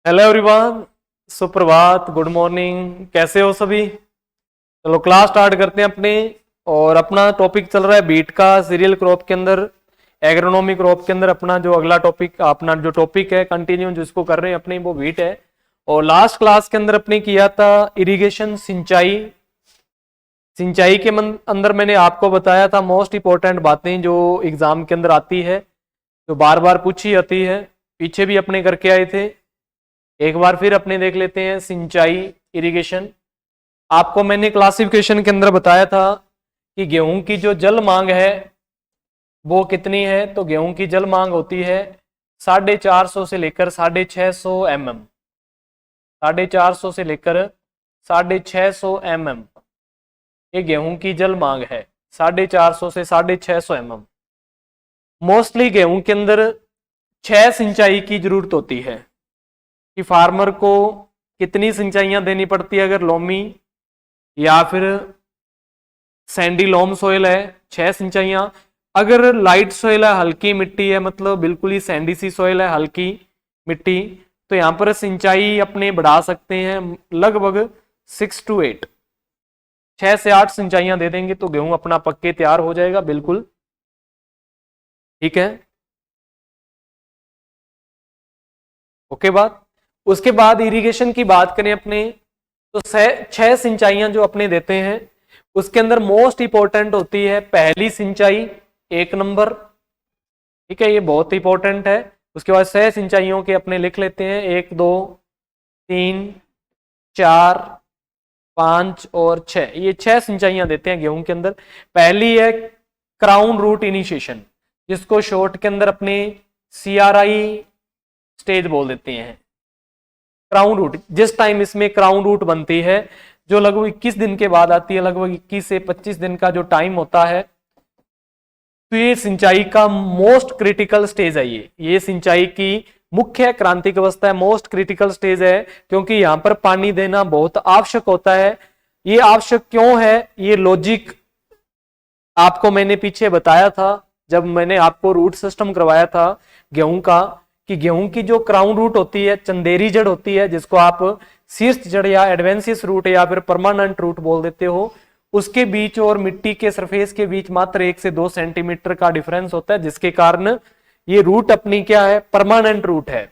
Hello everyone, सुप्रभात, good morning. कैसे हो सभी? चलो क्लास स्टार्ट करते हैं अपने। और अपना टॉपिक चल रहा है बीट का, सीरियल क्रॉप के अंदर, एग्रोनॉमी क्रॉप के अंदर। अपना जो अगला टॉपिक, अपना जो टॉपिक है कंटिन्यू जिसको कर रहे हैं अपने, वो बीट है। और लास्ट क्लास के अंदर अपने किया था इरिगेशन, सिंचाई। सिंचाई के अंदर मैंने आपको बताया था मोस्ट इंपॉर्टेंट बातें जो एग्जाम के अंदर आती है, जो बार बार पूछी जाती है, पीछे भी अपने करके आए थे। एक बार फिर अपने देख लेते हैं सिंचाई, इरिगेशन। आपको मैंने क्लासिफिकेशन के अंदर बताया था कि गेहूं की जो जल मांग है वो कितनी है। तो गेहूं की जल मांग होती है 450 से लेकर 650 mm। 450 से लेकर 650 mm ये गेहूं की जल मांग है, 450 से 650 mm। मोस्टली गेहूं के अंदर 6 सिंचाई की जरूरत होती है कि फार्मर को कितनी सिंचाइयां देनी पड़ती है। अगर लोमी या फिर सैंडी लोम सोयल है 6 सिंचाइयां। अगर लाइट सोयल है, हल्की मिट्टी है, मतलब बिल्कुल ही सैंडी सी सोयल है, हल्की मिट्टी, तो यहां पर सिंचाई अपने बढ़ा सकते हैं लगभग 6 to 8। 6 से 8 सिंचाइयां दे देंगे तो गेहूं अपना पक्के तैयार हो जाएगा, बिल्कुल ठीक है। ओके बात। उसके बाद इरिगेशन की बात करें अपने, तो 6 सिंचाइयां जो अपने देते हैं उसके अंदर मोस्ट इंपॉर्टेंट होती है पहली सिंचाई, 1 नंबर, ठीक है, ये बहुत इंपॉर्टेंट है। उसके बाद 6 सिंचाइयों के अपने लिख लेते हैं, 1 2 3 4 5 और 6। ये 6 सिंचाइयां देते हैं गेहूं के अंदर। पहली है क्राउन रूट इनिशिएशन, जिसको शॉर्ट के अंदर अपने CRI स्टेज बोल देते हैं। क्राउन रूट, जिस टाइम इसमें क्राउन रूट बनती है, जो लगभग 21 दिन के बाद आती है, लगभग 21 से 25 दिन का जो टाइम होता है, तो ये सिंचाई का मोस्ट क्रिटिकल स्टेज है। ये सिंचाई की मुख्य क्रांतिक अवस्था है, मोस्ट क्रिटिकल स्टेज है, क्योंकि यहां पर पानी देना बहुत आवश्यक होता है। ये आवश्यक क्यों है, ये लॉजिक आपको मैंने पीछे बताया था जब मैंने आपको रूट सिस्टम करवाया था गेहूं का, कि गेहूं की जो क्राउन रूट होती है, चंदेरी जड़ होती है, जिसको आप शीर्ष जड़ या एडवेंसियस रूट या फिर परमानेंट रूट बोल देते हो, उसके बीच और मिट्टी के सरफेस के बीच मात्र 1 से 2 सेंटीमीटर का डिफरेंस होता है, जिसके कारण ये रूट अपनी क्या है, परमानेंट रूट है।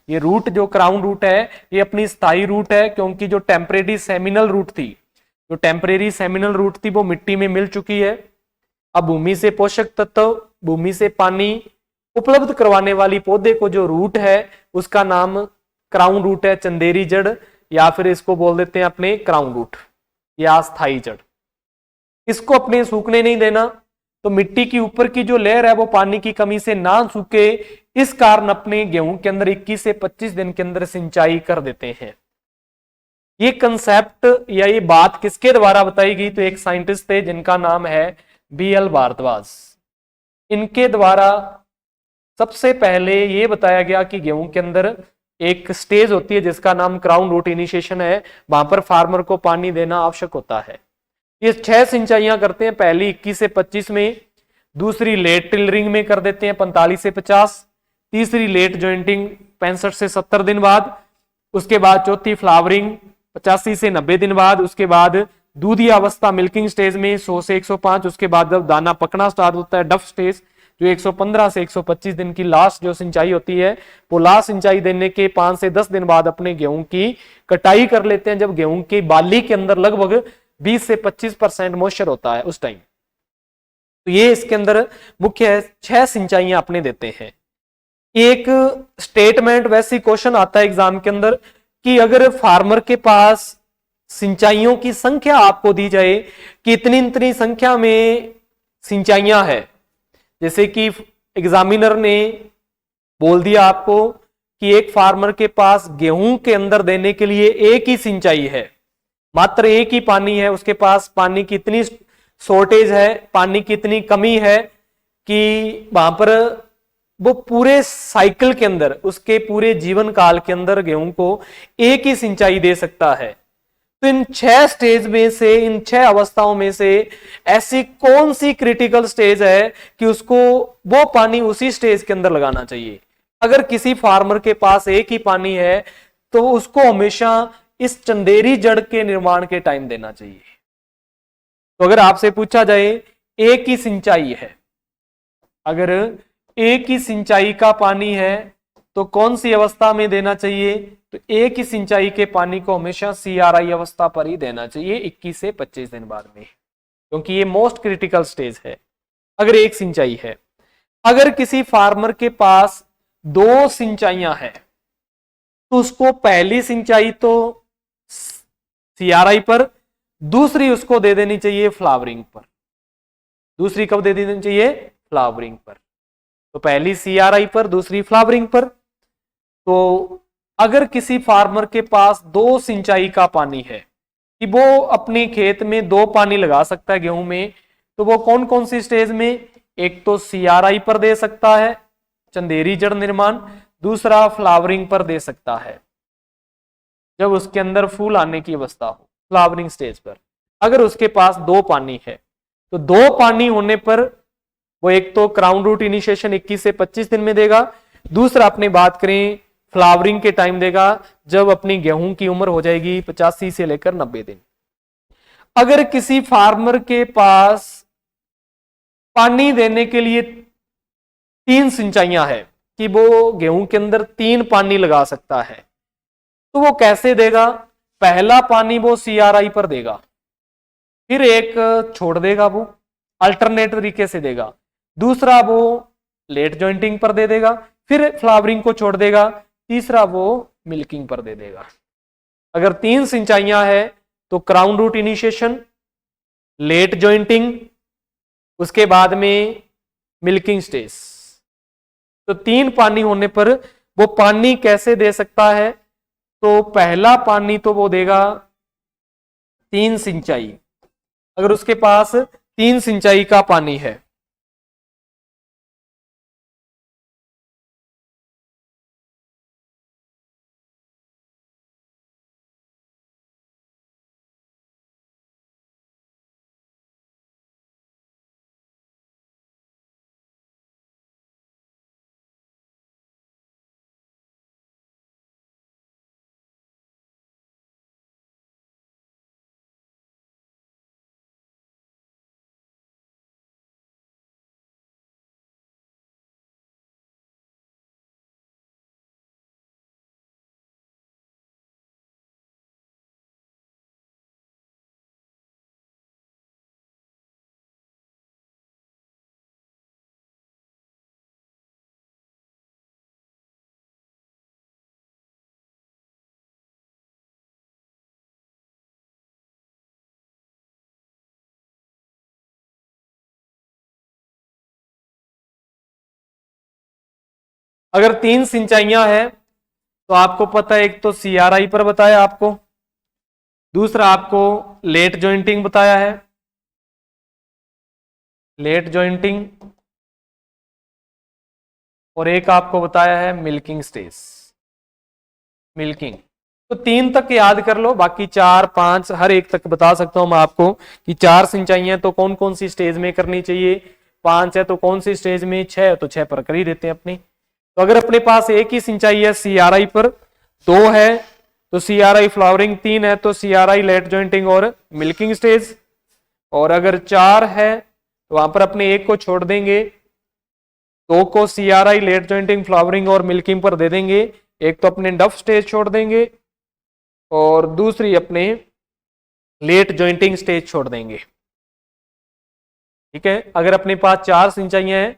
ये रूट जो क्राउन रूट है ये अपनी स्थायी रूट है, क्योंकि जो टेम्परेरी सेमिनल रूट थी, जो टेम्परेरी सेमिनल रूट थी वो मिट्टी में मिल चुकी है। अब भूमि से पोषक तत्व, भूमि से पानी उपलब्ध करवाने वाली पौधे को जो रूट है उसका नाम क्राउन रूट है, चंदेरी जड़, या फिर इसको बोल देते हैं अपने क्राउन रूट या स्थायी जड़। इसको अपने सूखने नहीं देना, तो मिट्टी की ऊपर की जो लेयर है वो पानी की कमी से ना सूखे, इस कारण अपने गेहूं के अंदर 21 से 25 दिन के अंदर सिंचाई कर देते हैं। ये कंसेप्ट या ये बात किसके द्वारा बताई गई, तो एक साइंटिस्ट थे जिनका नाम है BL भारद्वाज। इनके द्वारा सबसे पहले ये बताया गया कि गेहूं के अंदर एक स्टेज होती है जिसका नाम क्राउन रूट इनिशिएशन है, वहां पर फार्मर को पानी देना आवश्यक होता है। ये 6 सिंचाइयां करते हैं, पहली 21 से 25 में, दूसरी लेट टिलरिंग में कर देते हैं 45 से 50, तीसरी लेट जॉइंटिंग 65 से 70 दिन बाद, उसके बाद चौथी फ्लावरिंग 85 से 90 दिन बाद, उसके बाद दूधी अवस्था मिल्किंग स्टेज में 100 से 105, उसके बाद जब दाना पकना स्टार्ट होता है डफ स्टेज, जो 115 से 125 दिन की लास्ट जो सिंचाई होती है, वो लास्ट सिंचाई देने के 5 से 10 दिन बाद अपने गेहूं की कटाई कर लेते हैं, जब गेहूं की बाली के अंदर लगभग 20 से 25% मॉइस्चर होता है उस टाइम। तो ये इसके अंदर मुख्य 6 सिंचाइयां अपने देते हैं। एक स्टेटमेंट वैसी क्वेश्चन आता है एग्जाम के अंदर कि अगर फार्मर के पास सिंचाइयों की संख्या आपको दी जाए कि इतनी इतनी संख्या में सिंचाइयां है, जैसे कि एग्जामिनर ने बोल दिया आपको कि एक फार्मर के पास गेहूं के अंदर देने के लिए एक ही सिंचाई है, मात्र एक ही पानी है, उसके पास पानी की इतनी शॉर्टेज है, पानी की इतनी कमी है कि वहां पर वो पूरे साइकिल के अंदर, उसके पूरे जीवन काल के अंदर गेहूं को एक ही सिंचाई दे सकता है। तो इन 6 स्टेज में से, इन 6 अवस्थाओं में से ऐसी कौन सी क्रिटिकल स्टेज है कि उसको वो पानी उसी स्टेज के अंदर लगाना चाहिए। अगर किसी फार्मर के पास एक ही पानी है तो उसको हमेशा इस चंदेरी जड़ के निर्माण के टाइम देना चाहिए। तो अगर आपसे पूछा जाए एक ही सिंचाई है, अगर एक ही सिंचाई का पानी है तो कौन सी अवस्था में देना चाहिए, तो एक ही सिंचाई के पानी को हमेशा CRI अवस्था पर ही देना चाहिए 21 से 25 दिन बाद में, क्योंकि ये मोस्ट क्रिटिकल स्टेज है अगर एक सिंचाई है। अगर किसी फार्मर के पास 2 सिंचाइयां हैं तो उसको पहली सिंचाई तो CRI पर, दूसरी उसको दे देनी चाहिए फ्लावरिंग पर। दूसरी कब दे देनी चाहिए? फ्लावरिंग पर। तो पहली CRI पर, दूसरी फ्लावरिंग पर। तो अगर किसी फार्मर के पास 2 सिंचाई का पानी है कि वो अपने खेत में 2 पानी लगा सकता है गेहूं में, तो वो कौन कौन सी स्टेज में? एक तो CRI पर दे सकता है चंदेरी जड़ निर्माण, दूसरा फ्लावरिंग पर दे सकता है जब उसके अंदर फूल आने की अवस्था हो, फ्लावरिंग स्टेज पर। अगर उसके पास 2 पानी है तो 2 पानी होने पर वो एक तो क्राउन रूट इनिशिएशन 21 से 25 दिन में देगा, दूसरा अपनी बात करें फ्लावरिंग के टाइम देगा जब अपनी गेहूं की उम्र हो जाएगी 85 से लेकर 90 दिन। अगर किसी फार्मर के पास पानी देने के लिए 3 सिंचाइयां है कि वो गेहूं के अंदर 3 पानी लगा सकता है, तो वो कैसे देगा? पहला पानी वो CRI पर देगा, फिर एक छोड़ देगा, वो अल्टरनेट तरीके से देगा, दूसरा वो लेट जॉइंटिंग पर दे देगा, फिर फ्लावरिंग को छोड़ देगा, तीसरा वो मिल्किंग पर दे देगा। अगर 3 सिंचाइयां है तो crown root initiation, late jointing, उसके बाद में मिल्किंग स्टेज। तो 3 पानी होने पर वो पानी कैसे दे सकता है? तो पहला पानी तो वो देगा 3 सिंचाई, अगर उसके पास 3 सिंचाई का पानी है। अगर 3 सिंचाइयां हैं तो आपको पता है एक तो CRI पर बताया आपको, दूसरा आपको लेट जॉइंटिंग बताया है, लेट जॉइंटिंग, और एक आपको बताया है मिल्किंग स्टेज, मिल्किंग। तो 3 तक याद कर लो, बाकी 4 5 हर एक तक बता सकता हूं मैं आपको कि 4 सिंचाइयां तो कौन कौन सी स्टेज में करनी चाहिए, 5 है तो कौन सी स्टेज में, 6 है तो 6 पर कर ही देते हैं अपनी। तो अगर अपने पास एक ही सिंचाई है CRI पर, 2 है तो CRI फ्लावरिंग, 3 है तो CRI लेट जॉइंटिंग और मिल्किंग स्टेज, और अगर 4 है तो वहां पर अपने एक को छोड़ देंगे, 2 को CRI लेट जॉइंटिंग फ्लावरिंग और मिल्किंग पर दे देंगे, एक तो अपने डफ स्टेज छोड़ देंगे और दूसरी अपने लेट जॉइंटिंग स्टेज छोड़ देंगे। ठीक है, अगर अपने पास 4 सिंचाइयां हैं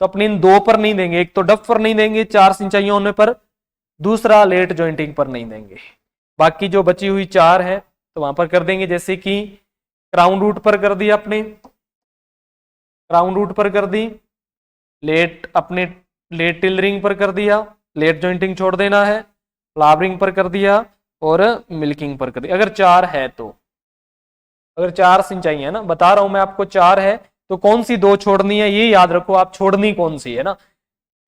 तो अपने इन 2 पर नहीं देंगे, एक तो डफ पर नहीं देंगे 4 सिंचाइयां होने पर, दूसरा लेट जॉइंटिंग पर नहीं देंगे। बाकी जो बची हुई 4 है तो वहां पर कर देंगे, जैसे कि क्राउन रूट पर कर दिया अपने, क्राउन रूट पर कर दी, लेट अपने लेट टिलरिंग पर कर दिया, लेट जॉइंटिंग छोड़ देना है, फ्लावरिंग पर कर दिया और मिल्किंग पर कर दिया। अगर 4 है तो, अगर 4 सिंचाई है ना, बता रहा हूं मैं आपको 4 है तो कौन सी 2 छोड़नी है, ये याद रखो आप, छोड़नी कौन सी है ना,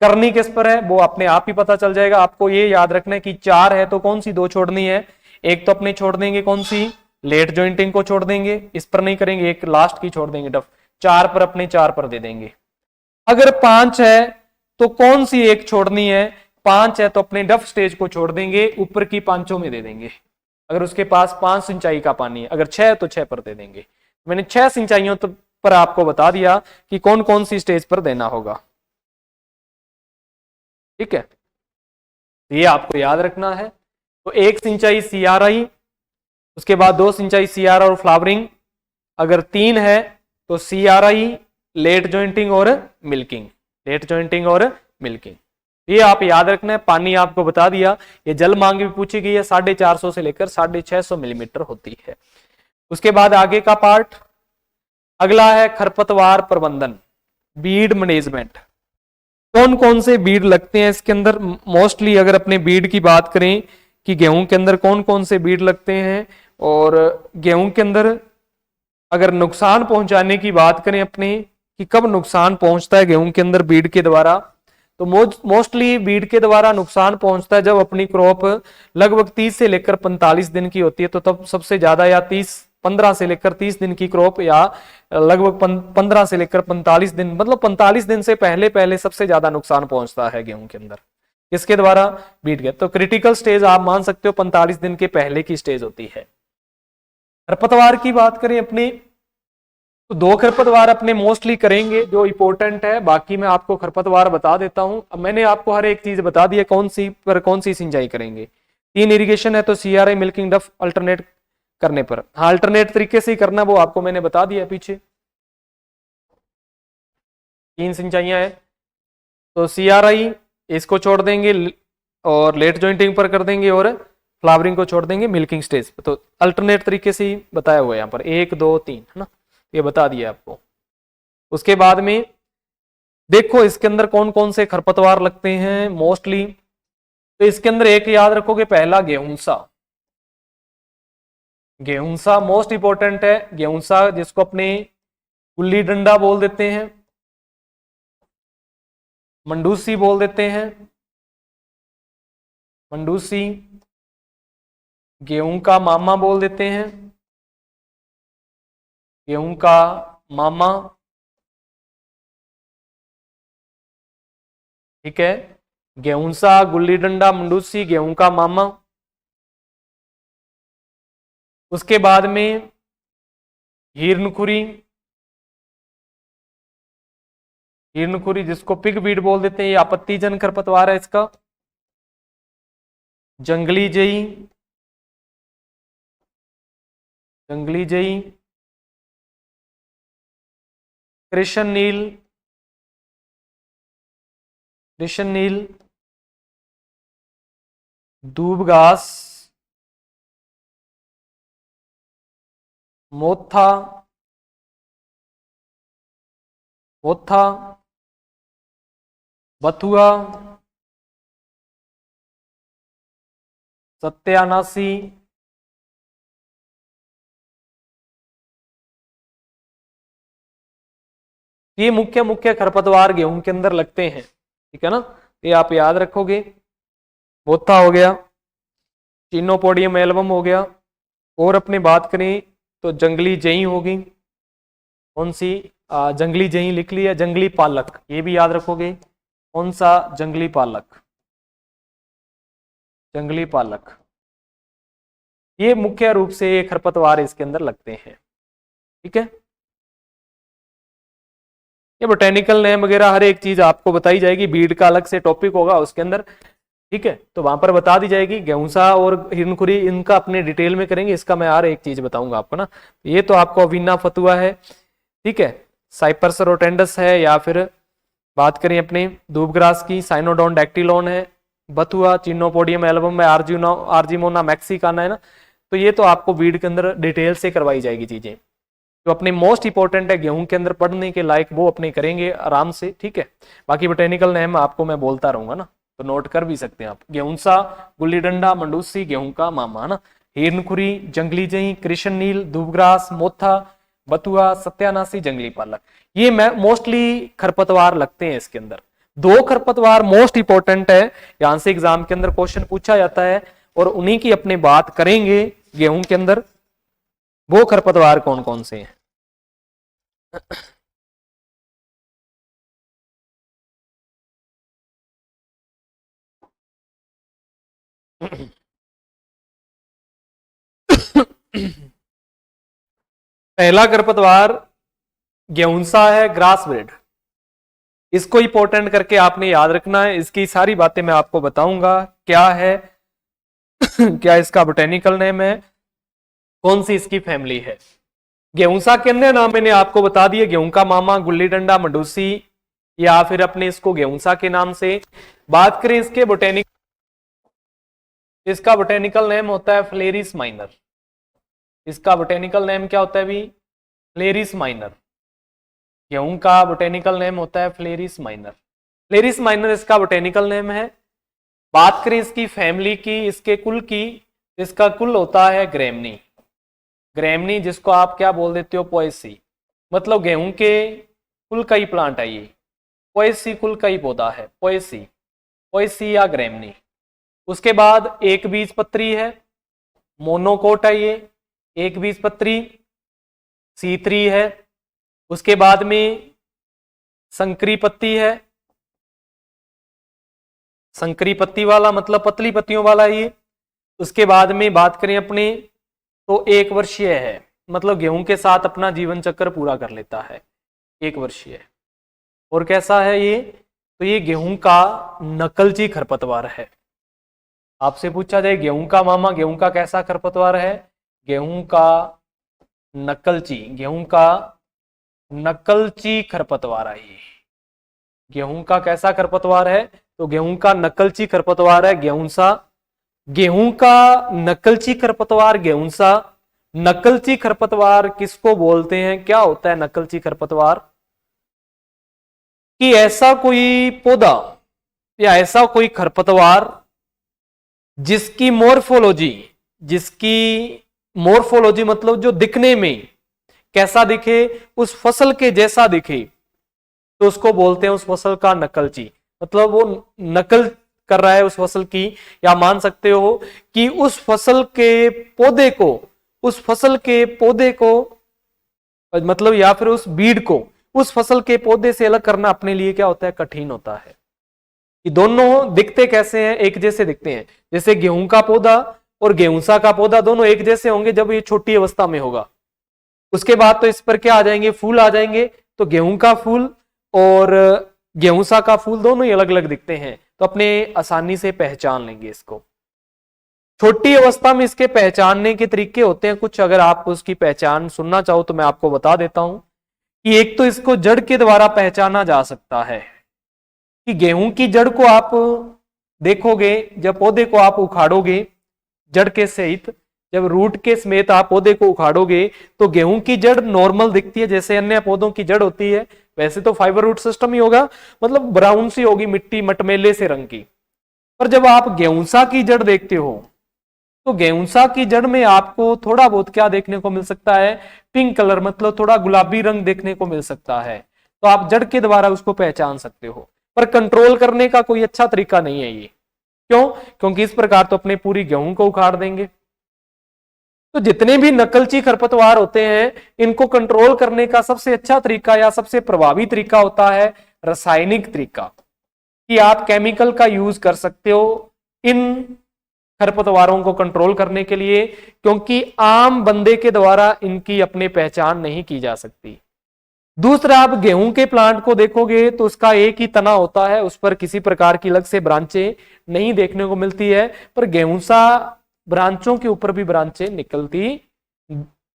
करनी किस पर है वो अपने आप ही पता चल जाएगा। आपको ये याद रखना है कि 4 है तो कौन सी 2 छोड़नी है, एक तो अपने छोड़ देंगे कौन सी, लेट जॉइंटिंग को छोड़ देंगे, इस पर नहीं करेंगे, एक लास्ट की छोड़ देंगे डफ, 4 पर अपने 4 पर दे देंगे। अगर 5 है तो कौन सी एक छोड़नी है, 5 है तो अपने डफ स्टेज को छोड़ देंगे, ऊपर की 5 में दे देंगे। अगर उसके पास 5 सिंचाई का पानी है, अगर 6 है तो 6 पर दे देंगे। मैंने 6 सिंचाइयों पर आपको बता दिया कि कौन कौन सी स्टेज पर देना होगा। ठीक है, ये आपको याद रखना है। तो एक सिंचाई CRI, उसके बाद 2 सिंचाई CR और फ्लावरिंग, अगर 3 है तो CRI, लेट जॉइंटिंग और मिल्किंग, लेट जॉइंटिंग और मिल्किंग। ये आप याद रखना है। पानी आपको बता दिया, ये जल मांग भी पूछी गई है, 450 से लेकर 650 मिलीमीटर होती है। उसके बाद आगे का पार्ट अगला है खरपतवार प्रबंधन, बीड मैनेजमेंट। कौन कौन से बीड लगते हैं इसके अंदर? मोस्टली अगर अपने बीड की बात करें कि गेहूं के अंदर कौन कौन से बीड लगते हैं, और गेहूं के अंदर अगर नुकसान पहुंचाने की बात करें अपने कि कब नुकसान पहुंचता है गेहूं के अंदर बीड के द्वारा, तो मोस्टली बीड के द्वारा नुकसान पहुंचता है जब अपनी क्रॉप लगभग 30 से लेकर 45 दिन की होती है, तो तब सबसे ज्यादा, या 15 से लेकर 30 दिन की क्रॉप, या लगभग 15 से लेकर 45 दिन, मतलब 45 दिन से पहले पहले सबसे ज्यादा नुकसान पहुंचता है गेहूं के अंदर। किसके द्वारा? बीड के। तो क्रिटिकल स्टेज आप मान सकते हो 45 दिन के पहले की स्टेज होती है। खरपतवार की बात करें अपने, तो 2 खरपतवार अपने मोस्टली करेंगे जो इंपॉर्टेंट है, बाकी मैं आपको खरपतवार बता देता हूं। अब मैंने आपको हर एक चीज बता दी है, कौन सी पर कौन सी सिंचाई करेंगे। 3 इरिगेशन है तो CRI, मिल्किंग, डफ अल्टरनेट करने पर, हाँ अल्टरनेट तरीके से ही करना, वो आपको मैंने बता दिया पीछे। 3 सिंचाइयां है तो CRI इसको छोड़ देंगे और लेट जॉइंटिंग पर कर देंगे, और फ्लावरिंग को छोड़ देंगे मिल्किंग स्टेज। तो अल्टरनेट तरीके से ही बताया हुआ है यहाँ पर, 1 2 3, है ना, ये बता दिया आपको। उसके बाद में देखो इसके अंदर कौन कौन से खरपतवार लगते हैं मोस्टली, तो इसके अंदर एक याद रखोगे, पहला गेहूंसा। गेहूंसा मोस्ट इंपॉर्टेंट है। गेहूंसा जिसको अपने गुल्ली डंडा बोल देते हैं, मंडूसी बोल देते हैं, मंडूसी, गेहूं का मामा बोल देते हैं, गेहूं का मामा। ठीक है, गेहूंसा, गुल्ली डंडा, मंडूसी, गेहूं का मामा। उसके बाद में हिरनखुरी, हिरनखुरी जिसको पिग बीट बोल देते हैं, ये आपत्तिजन खरपतवार है इसका। जंगली जई, जंगली जई, कृष्ण नील, कृष्ण नील, दूब घास, मोथा, मोथा, बथुआ, सत्यानाशी, ये मुख्य मुख्य खरपतवार गेहूं के अंदर लगते हैं। ठीक है ना, ये आप याद रखोगे। मोथा हो गया, चिनोपोडियम एल्बम हो गया, और अपनी बात करें तो जंगली जई होगी। कौन सी? जंगली जई लिख लिया। जंगली पालक, ये भी याद रखोगे। कौन सा? जंगली पालक, जंगली पालक। ये मुख्य रूप से ये खरपतवार इसके अंदर लगते हैं। ठीक है, ये बोटेनिकल नेम वगैरह हर एक चीज आपको बताई जाएगी, बीड का अलग से टॉपिक होगा उसके अंदर। ठीक है, तो वहां पर बता दी जाएगी। गेहूंसा और हिरनखुरी इनका अपने डिटेल में करेंगे, इसका मैं हर एक चीज बताऊंगा आपको ना। ये तो आपको अविना फतुआ है, ठीक है, साइपर्स रोटेंडस है, या फिर बात करें अपने दूबग्रास की, साइनोडोन डैक्टिलोन है, बथुआ, चिनोपोडियम एल्बम है, आर्जिमोना मैक्सिकाना है ना। तो ये तो आपको बीड के अंदर डिटेल से करवाई जाएगी चीजें, जो अपने मोस्ट इंपॉर्टेंट है गेहूं के अंदर पढ़ने के लायक, वो अपने करेंगे आराम से। ठीक है, बाकी बोटेनिकल नेम आपको मैं बोलता रहूंगा ना, तो नोट कर भी सकते हैं आप। गेहूंसा, गुल्ली डंडा, मंडूसी, गेहूं का मामा, है ना, हिरनखुरी, जंगली जई, कृष्ण नील, दूबग्रास, मोथा, बथुआ, सत्यानाशी, जंगली पालक, ये मोस्टली खरपतवार लगते हैं इसके अंदर। 2 खरपतवार मोस्ट इंपॉर्टेंट है, यहां से एग्जाम के अंदर क्वेश्चन पूछा जाता है, और उन्हीं की अपने बात करेंगे गेहूं के अंदर। वो खरपतवार कौन कौन से हैं? पहला खरपतवार गेहूंसा है, ग्रास ब्रेड। इसको इंपॉर्टेंट करके आपने याद रखना है। इसकी सारी बातें मैं आपको बताऊंगा, क्या है क्या इसका बोटेनिकल नेम है, कौन सी इसकी फैमिली है। गेहूंसा के अन्य नाम मैंने आपको बता दिए, गेहूं का मामा, गुल्ली डंडा, मडूसी, या फिर अपने इसको गेहूंसा के नाम से। बात करें इसके इसका बोटेनिकल नेम होता है फ्लेरिस माइनर। इसका बोटेनिकल नेम क्या होता है भी? Phalaris minor. गेहूं का बोटेनिकल नेम होता है फ्लेरिस माइनर। फ्लेरिस माइनर इसका बोटेनिकल नेम है। बात करें इसकी फैमिली की, इसके कुल की, इसका कुल होता है ग्रेमनी। ग्रेमनी जिसको आप क्या बोल देते हो? पोएसी। मतलब गेहूं के कुल का ही प्लांट है ये, पोएसी कुल का ही पौधा है, पोएसी, पोएसी या ग्रेमनी। उसके बाद एक बीज पत्री है, मोनोकोट है ये, एक बीज पत्री, C3 है। उसके बाद में संकरी पत्ती है, संकरी पत्ती वाला मतलब पतली पत्तियों वाला ये। उसके बाद में बात करें अपने तो एक वर्षीय है, मतलब गेहूं के साथ अपना जीवन चक्र पूरा कर लेता है, एक वर्षीय। और कैसा है ये? तो ये गेहूं का नकलची खरपतवार है। आपसे पूछा जाए गेहूं का मामा, गेहूं का कैसा खरपतवार है? गेहूं का नकलची, गेहूं का नकलची खरपतवार है ये। गेहूं का कैसा खरपतवार है? तो गेहूं का नकलची खरपतवार है गेहूंसा। गेहूं का नकलची खरपतवार गेहूंसा। नकलची खरपतवार किसको बोलते हैं? क्या होता है नकलची खरपतवार? कि ऐसा कोई पौधा या ऐसा कोई खरपतवार जिसकी मोर्फोलॉजी मतलब जो दिखने में कैसा दिखे, उस फसल के जैसा दिखे, तो उसको बोलते हैं उस फसल का नकलची। मतलब वो नकल कर रहा है उस फसल की, या मान सकते हो कि उस फसल के पौधे को मतलब या फिर उस बीड को उस फसल के पौधे से अलग करना अपने लिए क्या होता है? कठिन होता है। कि दोनों दिखते कैसे हैं? एक जैसे दिखते हैं। जैसे गेहूं का पौधा और गेहूंसा का पौधा दोनों एक जैसे होंगे जब ये छोटी अवस्था में होगा। उसके बाद तो इस पर क्या आ जाएंगे? फूल आ जाएंगे। तो गेहूं का फूल और गेहूंसा का फूल दोनों ही अलग अलग दिखते हैं, तो अपने आसानी से पहचान लेंगे इसको। छोटी अवस्था में इसके पहचानने के तरीके होते हैं कुछ, अगर आप उसकी पहचान सुनना चाहो तो मैं आपको बता देता हूं। कि एक तो इसको जड़ के द्वारा पहचाना जा सकता है, कि गेहूं की जड़ को आप देखोगे, जब पौधे को आप उखाड़ोगे जड़ के सहित, जब रूट के समेत आप पौधे को उखाड़ोगे तो गेहूं की जड़ नॉर्मल दिखती है जैसे अन्य पौधों की जड़ होती है। वैसे तो फाइबर रूट सिस्टम ही होगा, मतलब ब्राउन सी होगी, मिट्टी मटमेले से रंग की। पर जब आप गेहूंसा की जड़ देखते हो तो गेहूंसा की जड़ में आपको थोड़ा बहुत क्या देखने को मिल सकता है? पिंक कलर, मतलब थोड़ा गुलाबी रंग देखने को मिल सकता है। तो आप जड़ के द्वारा उसको पहचान सकते हो, पर कंट्रोल करने का कोई अच्छा तरीका नहीं है ये। क्यों? क्योंकि इस प्रकार तो अपने पूरी गेहूं को उखाड़ देंगे। तो जितने भी नकलची खरपतवार होते हैं, इनको कंट्रोल करने का सबसे अच्छा तरीका या सबसे प्रभावी तरीका होता है रासायनिक तरीका। कि आप केमिकल का यूज कर सकते हो इन खरपतवारों को कंट्रोल करने के लिए, क्योंकि आम बंदे के द्वारा इनकी अपने पहचान नहीं की जा सकती। दूसरा, आप गेहूं के प्लांट को देखोगे तो उसका एक ही तना होता है, उस पर किसी प्रकार की अलग से ब्रांचें नहीं देखने को मिलती है। पर गेहूंसा ब्रांचों के ऊपर भी ब्रांचें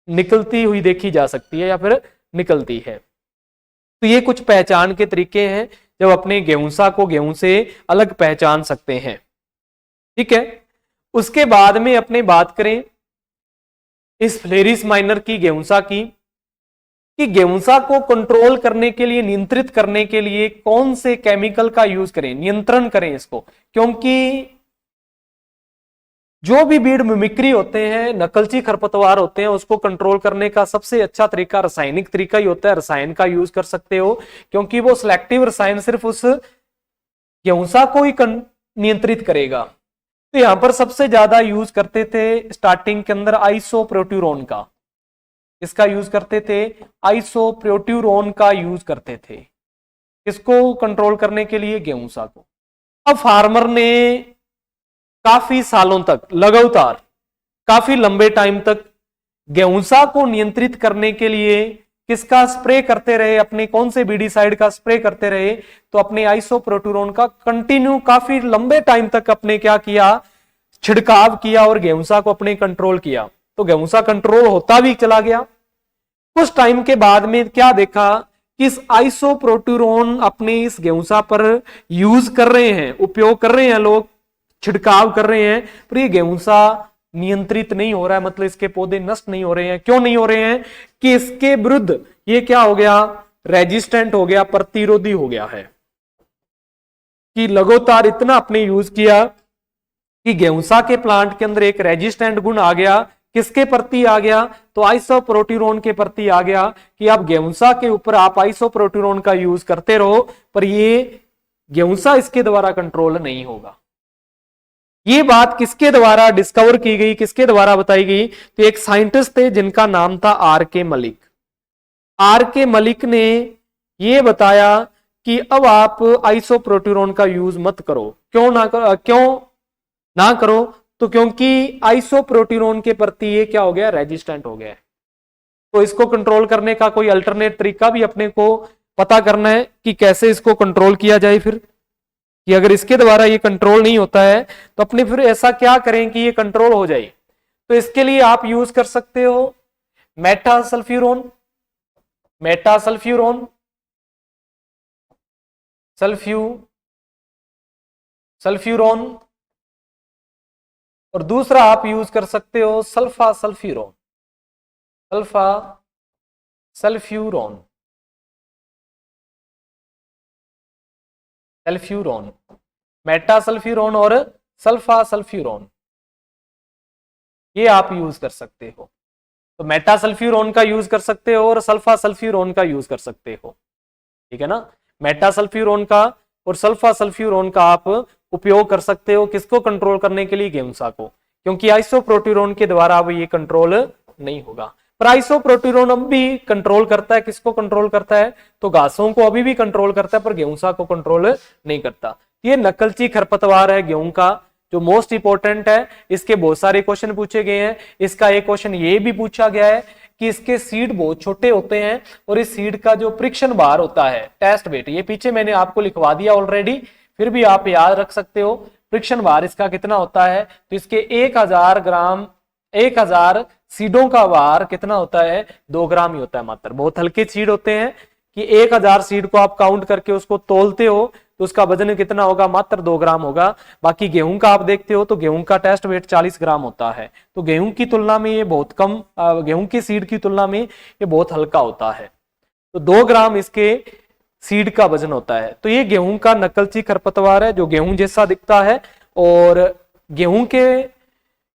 निकलती हुई देखी जा सकती है या फिर निकलती है। तो ये कुछ पहचान के तरीके हैं जब अपने गेहूंसा को गेहूं से अलग पहचान सकते हैं। ठीक है। उसके बाद में अपने बात करें इस फ्लेरिस माइनर की, गेहूंसा की, कि गेहूंसा को कंट्रोल करने के लिए, नियंत्रित करने के लिए कौन से केमिकल का यूज करें, नियंत्रण करें इसको। क्योंकि जो भी बीड मिमिक्री होते हैं, नकलची खरपतवार होते हैं, उसको कंट्रोल करने का सबसे अच्छा तरीका रासायनिक तरीका ही होता है। रसायन का यूज कर सकते हो, क्योंकि वो सिलेक्टिव रसायन सिर्फ उस गेहूंसा को ही नियंत्रित करेगा। तो यहां पर सबसे ज्यादा यूज करते थे स्टार्टिंग के अंदर आइसोप्रोट्यूरोन का। इसका यूज करते थे, आइसोप्रोट्यूरोन का यूज करते थे। इसको कंट्रोल करने के लिए गेहूंसा को। अब फार्मर ने काफी सालों तक लगातार काफी लंबे टाइम तक गेहूंसा को नियंत्रित करने के लिए किसका स्प्रे करते रहे, अपने कौन से बीडीसाइड का स्प्रे करते रहे, तो अपने आइसोप्रोट्यूरोन का कंटिन्यू काफी लंबे टाइम तक अपने क्या किया, छिड़काव किया और गेहूंसा को अपने कंट्रोल किया। तो गेहूंसा कंट्रोल होता भी चला गया। कुछ टाइम के बाद में क्या देखा कि इस आइसोप्रोट्यूरोन अपने इस गेहूंसा पर यूज कर रहे हैं, उपयोग कर रहे हैं लोग, छिड़काव कर रहे हैं, पर ये गेहूंसा नियंत्रित नहीं हो रहा है, मतलब इसके पौधे नष्ट नहीं हो रहे हैं। क्यों नहीं हो रहे हैं कि इसके विरुद्ध ये क्या हो गया, रेजिस्टेंट हो गया, प्रतिरोधी हो गया है, कि लगातार इतना आपने यूज किया कि गेहूंसा के प्लांट के अंदर एक रेजिस्टेंट गुण आ गया। किसके प्रति आ गया, तो आइसोप्रोट्यूरोन के प्रति आ गया, कि आप गेहूंसा के ऊपर आप आइसोप्रोट्यूरोन का यूज करते रहो, पर ये गेहूंसा इसके द्वारा कंट्रोल नहीं होगा। ये बात किसके द्वारा डिस्कवर की गई, किसके द्वारा बताई गई, तो एक साइंटिस्ट थे जिनका नाम था आर के मलिक। आर के मलिक ने यह बताया कि अब आप आइसोप्रोट्यूरोन का यूज मत करो। क्यों ना करो, तो क्योंकि आइसोप्रोट्यूरोन के प्रति ये क्या हो गया, रेजिस्टेंट हो गया है। तो इसको कंट्रोल करने का कोई अल्टरनेट तरीका भी अपने को पता करना है कि कैसे इसको कंट्रोल किया जाए। फिर कि अगर इसके द्वारा ये कंट्रोल नहीं होता है तो अपने फिर ऐसा क्या करें कि ये कंट्रोल हो जाए। तो इसके लिए आप यूज कर सकते हो मेटासल्फ्यूरोन, सल्फ्यूरोन, और दूसरा आप यूज कर सकते हो सल्फा सल्फ्यूरोन, मेटासल्फ्यूरोन और सल्फा सल्फ्यूरोन, ये आप यूज कर सकते हो। तो मेटासल्फ्यूरोन का यूज कर सकते हो और सल्फा सल्फ्यूरोन का यूज कर सकते हो, ठीक है ना। मेटासल्फ्यूरोन का और सल्फा सल्फ्यूरोन का आप उपयोग कर सकते हो, किसको कंट्रोल करने के लिए, गेहूंसा को, क्योंकि आइसोप्रोट्यूरोन के द्वारा अब ये कंट्रोल नहीं होगा। पर आइसोप्रोट्यूरोन अब भी कंट्रोल करता है, किसको कंट्रोल करता है, तो घासों को अभी भी कंट्रोल करता है, पर गेहूंसा को कंट्रोल नहीं करता। ये नकलची खरपतवार है गेहूं का, जो मोस्ट इंपॉर्टेंट है। इसके बहुत सारे क्वेश्चन पूछे गए हैं। इसका एक क्वेश्चन ये भी पूछा गया है कि इसके सीड बहुत छोटे होते हैं और इस सीड का जो परीक्षण भार होता है, टेस्ट वेट, ये पीछे मैंने आपको लिखवा दिया ऑलरेडी, फिर भी आप याद रख सकते हो। परीक्षण भार इसका कितना होता है, तो इसके 1000 ग्राम, 1000 सीडों का भार कितना होता है, 2 ग्राम ही होता है मात्र। बहुत हल्के सीड होते हैं कि 1000 सीड को आप काउंट करके उसको तोलते हो तो उसका वजन कितना होगा, मात्र 2 ग्राम होगा। बाकी गेहूं का आप देखते हो तो गेहूं का टेस्ट वेट 40 ग्राम होता है। तो गेहूं की तुलना में ये बहुत कम, गेहूं की सीड की तुलना में ये बहुत हल्का होता है। तो 2 ग्राम इसके सीड का वजन होता है। तो ये गेहूं का नकलची खरपतवार है जो गेहूं जैसा दिखता है, और गेहूं के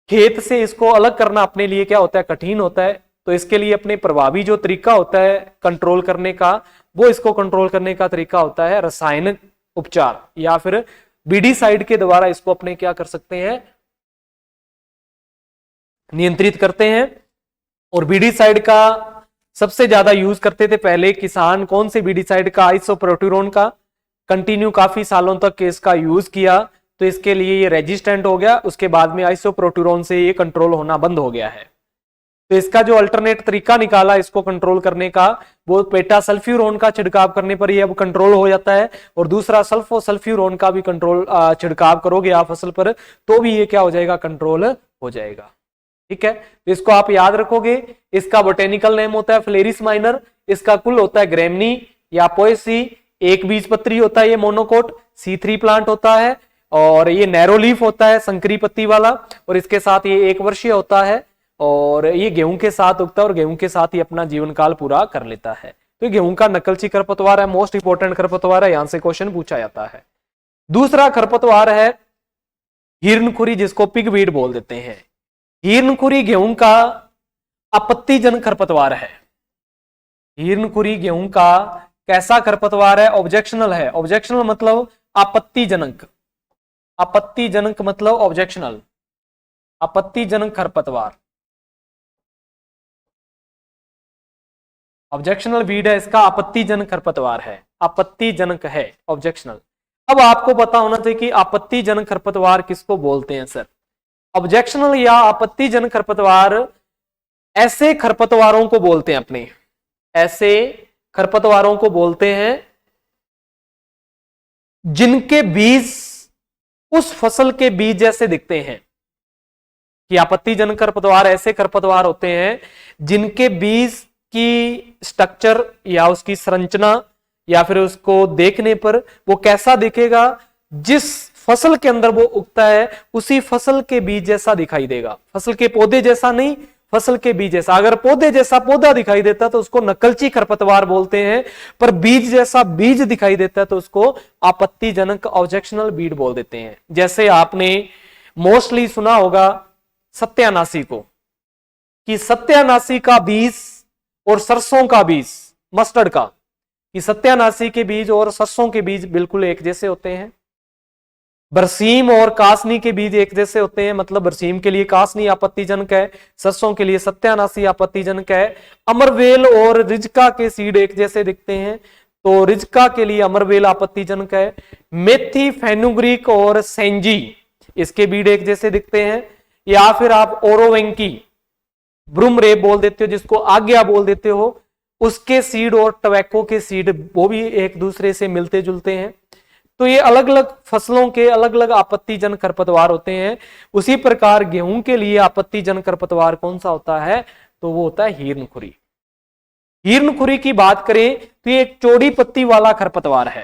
खेत से इसको अलग करना अपने लिए क्या होता है, कठिन होता है। तो इसके लिए अपने प्रभावी जो तरीका होता है कंट्रोल करने का, वो इसको कंट्रोल करने का तरीका होता है रासायनिक उपचार, या फिर बीडीसाइड के द्वारा इसको अपने क्या कर सकते हैं, नियंत्रित करते हैं। और बीडीसाइड का सबसे ज्यादा यूज करते थे पहले किसान, कौन से बीडीसाइड का, आइसोप्रोट्यूरोन का। कंटिन्यू काफी सालों तक इसका यूज किया तो इसके लिए ये रेजिस्टेंट हो गया। उसके बाद में आइसोप्रोट्यूरोन से ये कंट्रोल होना बंद हो गया है। तो इसका जो अल्टरनेट तरीका निकाला इसको कंट्रोल करने का, वो पेटासल्फ्यूरोन का छिड़काव करने पर ये अब कंट्रोल हो जाता है। और दूसरा सल्फोसल्फ्यूरोन का भी कंट्रोल, छिड़काव करोगे आप फसल पर तो भी ये क्या हो जाएगा, कंट्रोल हो जाएगा। ठीक है, तो इसको आप याद रखोगे। इसका बोटेनिकल नेम होता है फ्लेरिस माइनर। इसका कुल होता है ग्रेमनी या पोएसी, एक बीजपत्री होता है ये मोनोकोट, C3 प्लांट होता है, और ये नैरो लीफ होता है, संकरी पत्ती वाला, और इसके साथ ये 1 वर्षीय होता है, और ये गेहूं के साथ उगता है और गेहूं के साथ ही अपना जीवन काल पूरा कर लेता है। तो गेहूं का नकलची खरपतवार है, मोस्ट इंपोर्टेंट खरपतवार है, यहां से क्वेश्चन पूछा जाता है। दूसरा खरपतवार है हिरणखुरी, जिसको पिगवीड बोल देते हैं। हिरणखुरी गेहूं का आपत्तिजनक खरपतवार है। हिरणखुरी गेहूं का कैसा खरपतवार है, ऑब्जेक्शनल है। ऑब्जेक्शनल मतलब आपत्तिजनक, आपत्तिजनक मतलब ऑब्जेक्शनल, आपत्तिजनक खरपतवार, ऑब्जेक्शनल वीड है इसका, आपत्तिजनक खरपतवार है, आपत्तिजनक है, ऑब्जेक्शनल। अब आपको पता होना चाहिए कि आपत्तिजनक खरपतवार किसको बोलते हैं सर। ऑब्जेक्शनल या आपत्तिजनक खरपतवार ऐसे खरपतवारों को बोलते हैं, अपने ऐसे खरपतवारों को बोलते हैं जिनके बीज उस फसल के बीज जैसे दिखते हैं। कि आपत्तिजनक खरपतवार ऐसे खरपतवार होते हैं जिनके बीज की स्ट्रक्चर या उसकी संरचना या फिर उसको देखने पर वो कैसा दिखेगा, जिस फसल के अंदर वो उगता है उसी फसल के बीज जैसा दिखाई देगा। फसल के पौधे जैसा नहीं, फसल के बीज जैसा। अगर पौधे जैसा पौधा दिखाई देता तो उसको नकलची खरपतवार बोलते हैं, पर बीज जैसा बीज दिखाई देता है तो उसको आपत्तिजनक ऑब्जेक्शनल बीड बोल देते हैं। जैसे आपने मोस्टली सुना होगा सत्यानाशी को, कि सत्यानाशी का बीज और सरसों का बीज, मस्टर्ड का, कि सत्यानाशी के बीज और सरसों के बीज बिल्कुल एक जैसे होते हैं। बरसीम और कासनी के बीज एक जैसे होते हैं, मतलब बरसीम के लिए कासनी आपत्तिजनक है, सरसों के लिए सत्यानाशी आपत्तिजनक है। अमरवेल और रिजका के सीड एक जैसे दिखते हैं, तो रिजका के लिए अमरवेल आपत्तिजनक है। मेथी, फेनुग्रीक और सेंजी, इसके बीड एक जैसे दिखते हैं। या फिर आप ओरोवेंकी, ब्रूमरेप बोल देते हो जिसको, आज्ञा बोल देते हो, उसके सीड और टबैको के सीड वो भी एक दूसरे से मिलते जुलते हैं। तो ये अलग अलग फसलों के अलग अलग आपत्तिजनक खरपतवार होते हैं। उसी प्रकार गेहूं के लिए आपत्तिजनक खरपतवार कौन सा होता है, तो वो होता है हिरणखुरी। हिरणखुरी की बात करें तो ये एक चौड़ी पत्ती वाला खरपतवार है।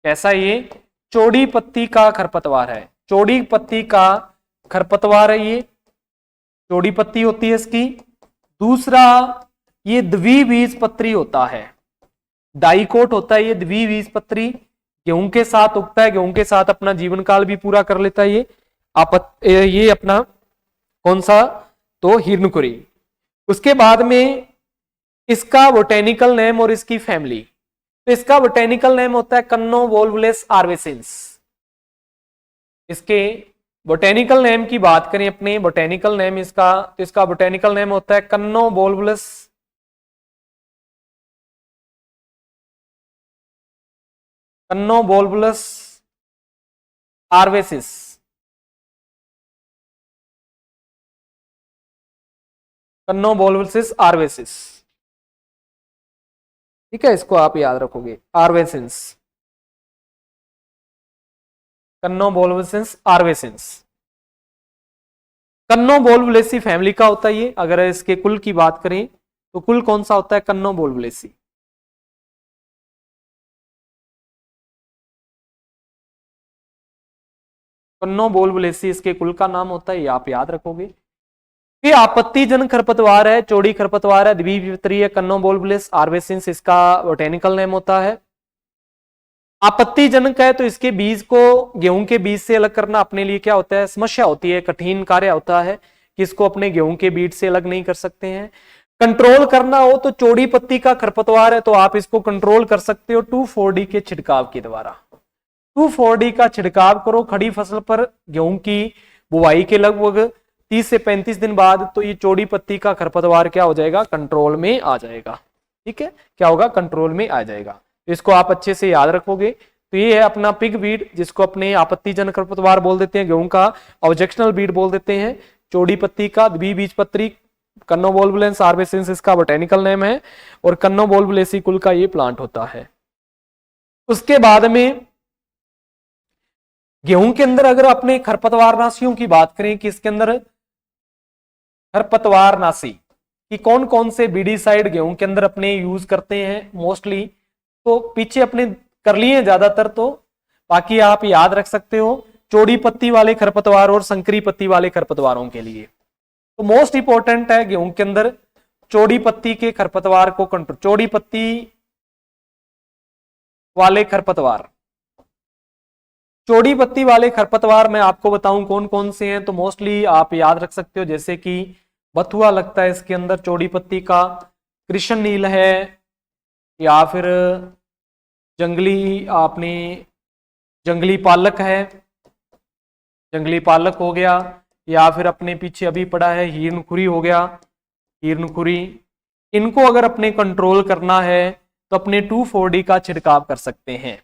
कैसा ये? चौड़ी पत्ती का खरपतवार है, चौड़ी पत्ती का खरपतवार है ये, चौड़ी पत्ती होती है इसकी। दूसरा, ये द्विबीजपत्री होता है, डाइकोट होता है ये द्विबीजपत्री। गेहूं के साथ उगता है, गेहूं के साथ अपना जीवन काल भी पूरा कर लेता है ये अपना कौन सा, तो हिरणखुरी। उसके बाद में इसका बोटेनिकल नेम और इसकी फैमिली, तो इसका बोटेनिकल नेम होता है कन्नोवोल्वुलस आर्वेसेंस। इसके बोटेनिकल नेम की बात करें, अपने बोटेनिकल नेम इसका, तो इसका बोटेनिकल नेम होता है कन्नोवोल्वुलस आर्वेसिस। कन्नोवोल्वुलस आर्वेसिस, ठीक है, इसको आप याद रखोगे, आर्वेसिंस, कन्नोवोल्वुलस आर्वेसिंस। कन्नोवोल्वुलेसी फैमिली का होता है ये। अगर इसके कुल की बात करें तो कुल कौन सा होता है, कन्नोवोल्वुलेसी। कन्नोवोल्वुलेसी इसके कुल का नाम होता है, ये आप याद रखोगे। ये आपत्तिजनक खरपतवार है, चौड़ी खरपतवार है, द्विबीजपत्री है, कन्नोवोल्वुलस आर्वेसिंस इसका बोटेनिकल नेम होता है। आपत्तिजनक है तो इसके बीज को गेहूं के बीज से अलग करना अपने लिए क्या होता है, समस्या होती है, कठिन कार्य होता है कि इसको अपने गेहूं के बीज से अलग नहीं कर सकते हैं। कंट्रोल करना हो तो चौड़ी पत्ती का खरपतवार है तो आप इसको कंट्रोल कर सकते हो 2,4-D के छिड़काव के द्वारा। 2,4-D का छिड़काव करो खड़ी फसल पर गेहूं की बुआई के लगभग 30 से 35 दिन बाद, तो ये चौड़ी पत्ती का खरपतवार क्या हो जाएगा, कंट्रोल में आ जाएगा। ठीक है, क्या होगा, कंट्रोल में आ जाएगा। इसको आप अच्छे से याद रखोगे। तो ये है अपना पिग बीड, जिसको अपने आपत्तिजनक खरपतवार बोल देते हैं, गेहूं का ऑब्जेक्शनल बीड बोल देते हैं, चौड़ी पत्ती का द्विबीजपत्री कन्नोवोल्वुलेंस आर्वेसेंस इसका बोटेनिकल नेम है, और कन्नोवोल्वुलेसी कुल का ये प्लांट होता है। उसके बाद में गेहूं के अंदर अगर अपने खरपतवार नाशियों की बात करें कि इसके अंदर खरपतवार नाशी कि कौन कौन से बीडीसाइड गेहूं के अंदर अपने यूज करते हैं मोस्टली, तो पीछे अपने कर लिए ज्यादातर, तो बाकी आप याद रख सकते हो चौड़ी पत्ती वाले खरपतवार और संकरी पत्ती वाले खरपतवारों के लिए। तो मोस्ट इंपॉर्टेंट है गेहूं के अंदर चौड़ी पत्ती के खरपतवार को कंट्रोल, चौड़ी पत्ती वाले खरपतवार, चौड़ी पत्ती वाले खरपतवार मैं आपको बताऊं कौन कौन से हैं, तो मोस्टली आप याद रख सकते हो, जैसे कि बथुआ लगता है इसके अंदर चौड़ी पत्ती का, कृष्ण नील है, या फिर जंगली आपने जंगली पालक है, जंगली पालक हो गया, या फिर अपने पीछे अभी पड़ा है हिरणखुरी हो गया, हिरणखुरी। इनको अगर अपने कंट्रोल करना है तो अपने 2,4-D का छिड़काव कर सकते हैं।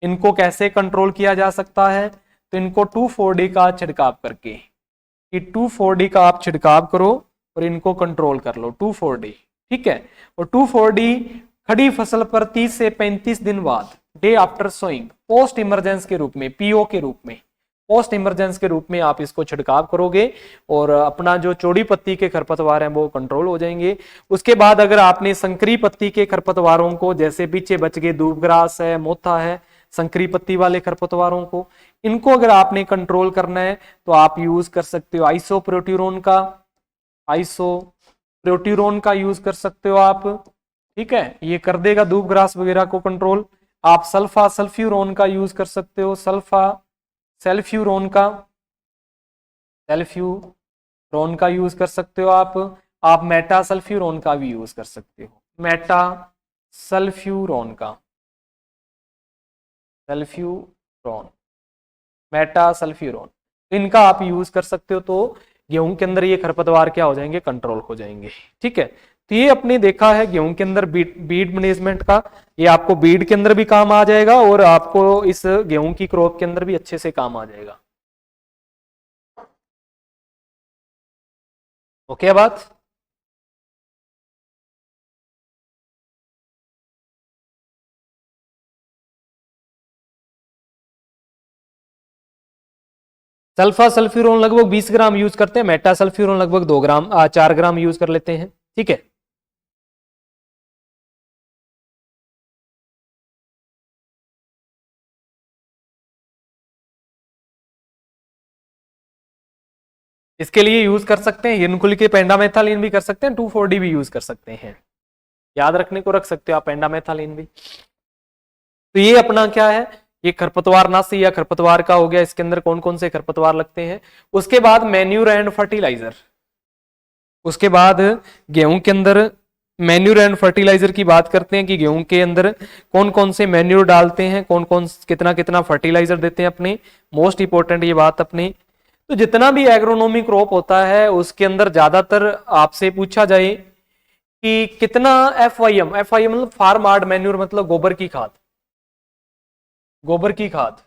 इनको कैसे कंट्रोल किया जा सकता है? तो इनको 2,4-D का छिड़काव करके, कि 2,4-D का आप छिड़काव करो और इनको कंट्रोल कर लो 2,4-D, ठीक है। और 2,4-D खड़ी फसल पर 30 से 35 दिन बाद day after sowing post emergence के रूप में, पीओ के रूप में, पोस्ट इमरजेंस के रूप में आप इसको छिड़काव करोगे और अपना जो चौड़ी पत्ती के खरपतवार हैं वो कंट्रोल हो जाएंगे। उसके बाद अगर आपने संकरी पत्ती के खरपतवारों को, जैसे पीछे बच गए दूबग्रास है, मोथा है, संकरी पत्ती वाले खरपतवारों को, इनको अगर आपने कंट्रोल करना है तो आप यूज कर सकते हो आइसोप्रोट्यूरोन का, आइसोप्रोट्यूरोन का यूज कर सकते हो आप, ठीक है, ये कर देगा दूबग्रास वगैरह को कंट्रोल। आप सल्फा सल्फ्यूरोन का यूज कर सकते हो, सल्फ्यूरोन का यूज कर सकते हो आप मेटा सल्फ्यूरोन का भी यूज कर सकते हो, मेटा सल्फ्यूरोन का, मेटा सल्फ्यूरोन, इनका आप यूज कर सकते हो। तो गेहूं के अंदर ये खरपतवार क्या हो जाएंगे? कंट्रोल हो जाएंगे, ठीक है। तो ये अपने देखा है गेहूं के अंदर बीड मैनेजमेंट का, ये आपको बीड के अंदर भी काम आ जाएगा और आपको इस गेहूं की क्रॉप के अंदर भी अच्छे से काम आ जाएगा। ओके बात? सल्फा सल्फ्यूरोन लगभग 20 ग्राम यूज करते हैं, मेटा सल्फ्यूरोन लगभग 4 ग्राम यूज कर लेते हैं, ठीक है। इसके लिए यूज कर सकते हैं हिरनकुल के पेंडामेथालिन भी कर सकते हैं, 2,4-D भी यूज कर सकते हैं, याद रखने को रख सकते हो आप पेंडामेथालिन भी। तो ये अपना क्या है, ये खरपतवार नाशी या खरपतवार का हो गया, इसके अंदर कौन कौन से खरपतवार लगते हैं। उसके बाद मैन्यूर एंड फर्टिलाइजर, उसके बाद गेहूं के अंदर मैन्यूर एंड फर्टिलाइजर की बात करते हैं कि गेहूं के अंदर कौन कौन से मैन्यूर डालते हैं, कौन कौन कितना कितना फर्टिलाइजर देते हैं अपने, मोस्ट इंपोर्टेंट ये बात अपनी। तो जितना भी एग्रोनॉमी क्रॉप होता है उसके अंदर ज्यादातर आपसे पूछा जाए कि कितना FIM मतलब फार्म आर्ड मैन्यूर, मतलब गोबर की खाद,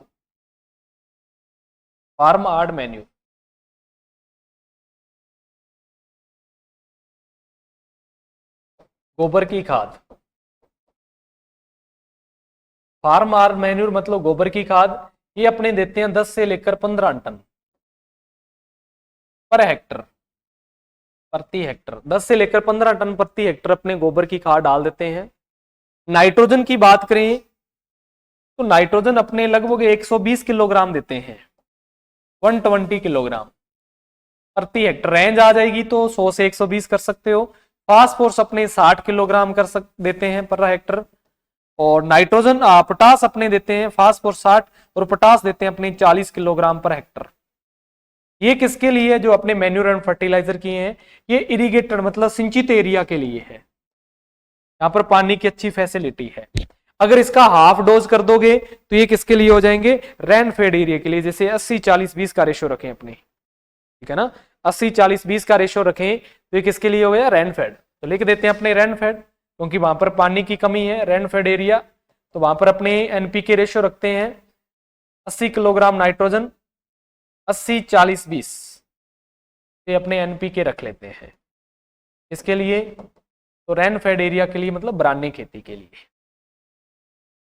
फार्म आर्ड मैन्यूर, गोबर की खाद, फार्म आर्ड मैन्यूर मतलब गोबर की खाद, ये अपने देते हैं 10 से लेकर 15 टन पर हेक्टर, प्रति हेक्टर 10 से लेकर 15 टन प्रति हेक्टर अपने गोबर की खाद डाल देते हैं। नाइट्रोजन की बात करें तो नाइट्रोजन अपने लगभग 120 किलोग्राम देते हैं, 120 किलोग्राम प्रति हेक्टर, रेंज आ जाएगी तो 100 से 120 कर सकते हो। फास्फोरस अपने 60 किलोग्राम देते हैं पर हेक्टर, और नाइट्रोजन पोटास अपने देते हैं, फास्फोरस 60 और पोटास देते हैं अपने 40 किलोग्राम पर हेक्टर। ये किसके लिए है? जो अपने मैन्यूर एंड फर्टिलाइजर किए हैं, ये इरिगेटेड मतलब सिंचित एरिया के लिए है, यहां पर पानी की अच्छी फैसिलिटी है। अगर इसका हाफ डोज कर दोगे तो ये किसके लिए हो जाएंगे? रेनफेड एरिया के लिए। जैसे 80-40-20 का रेशो रखें अपने, ठीक है ना, 80-40-20 का रेशो रखें तो ये किसके लिए हो गया? रेनफेड। तो लिख देते हैं अपने रेनफेड, क्योंकि वहां पर पानी की कमी है, रेनफेड एरिया, तो वहां पर अपने NPK रेशो रखते हैं 80 किलोग्राम नाइट्रोजन, 80-40-20 ये अपने NPK रख लेते हैं। इसके लिए तो रेनफेड एरिया के लिए मतलब बरानी खेती के लिए।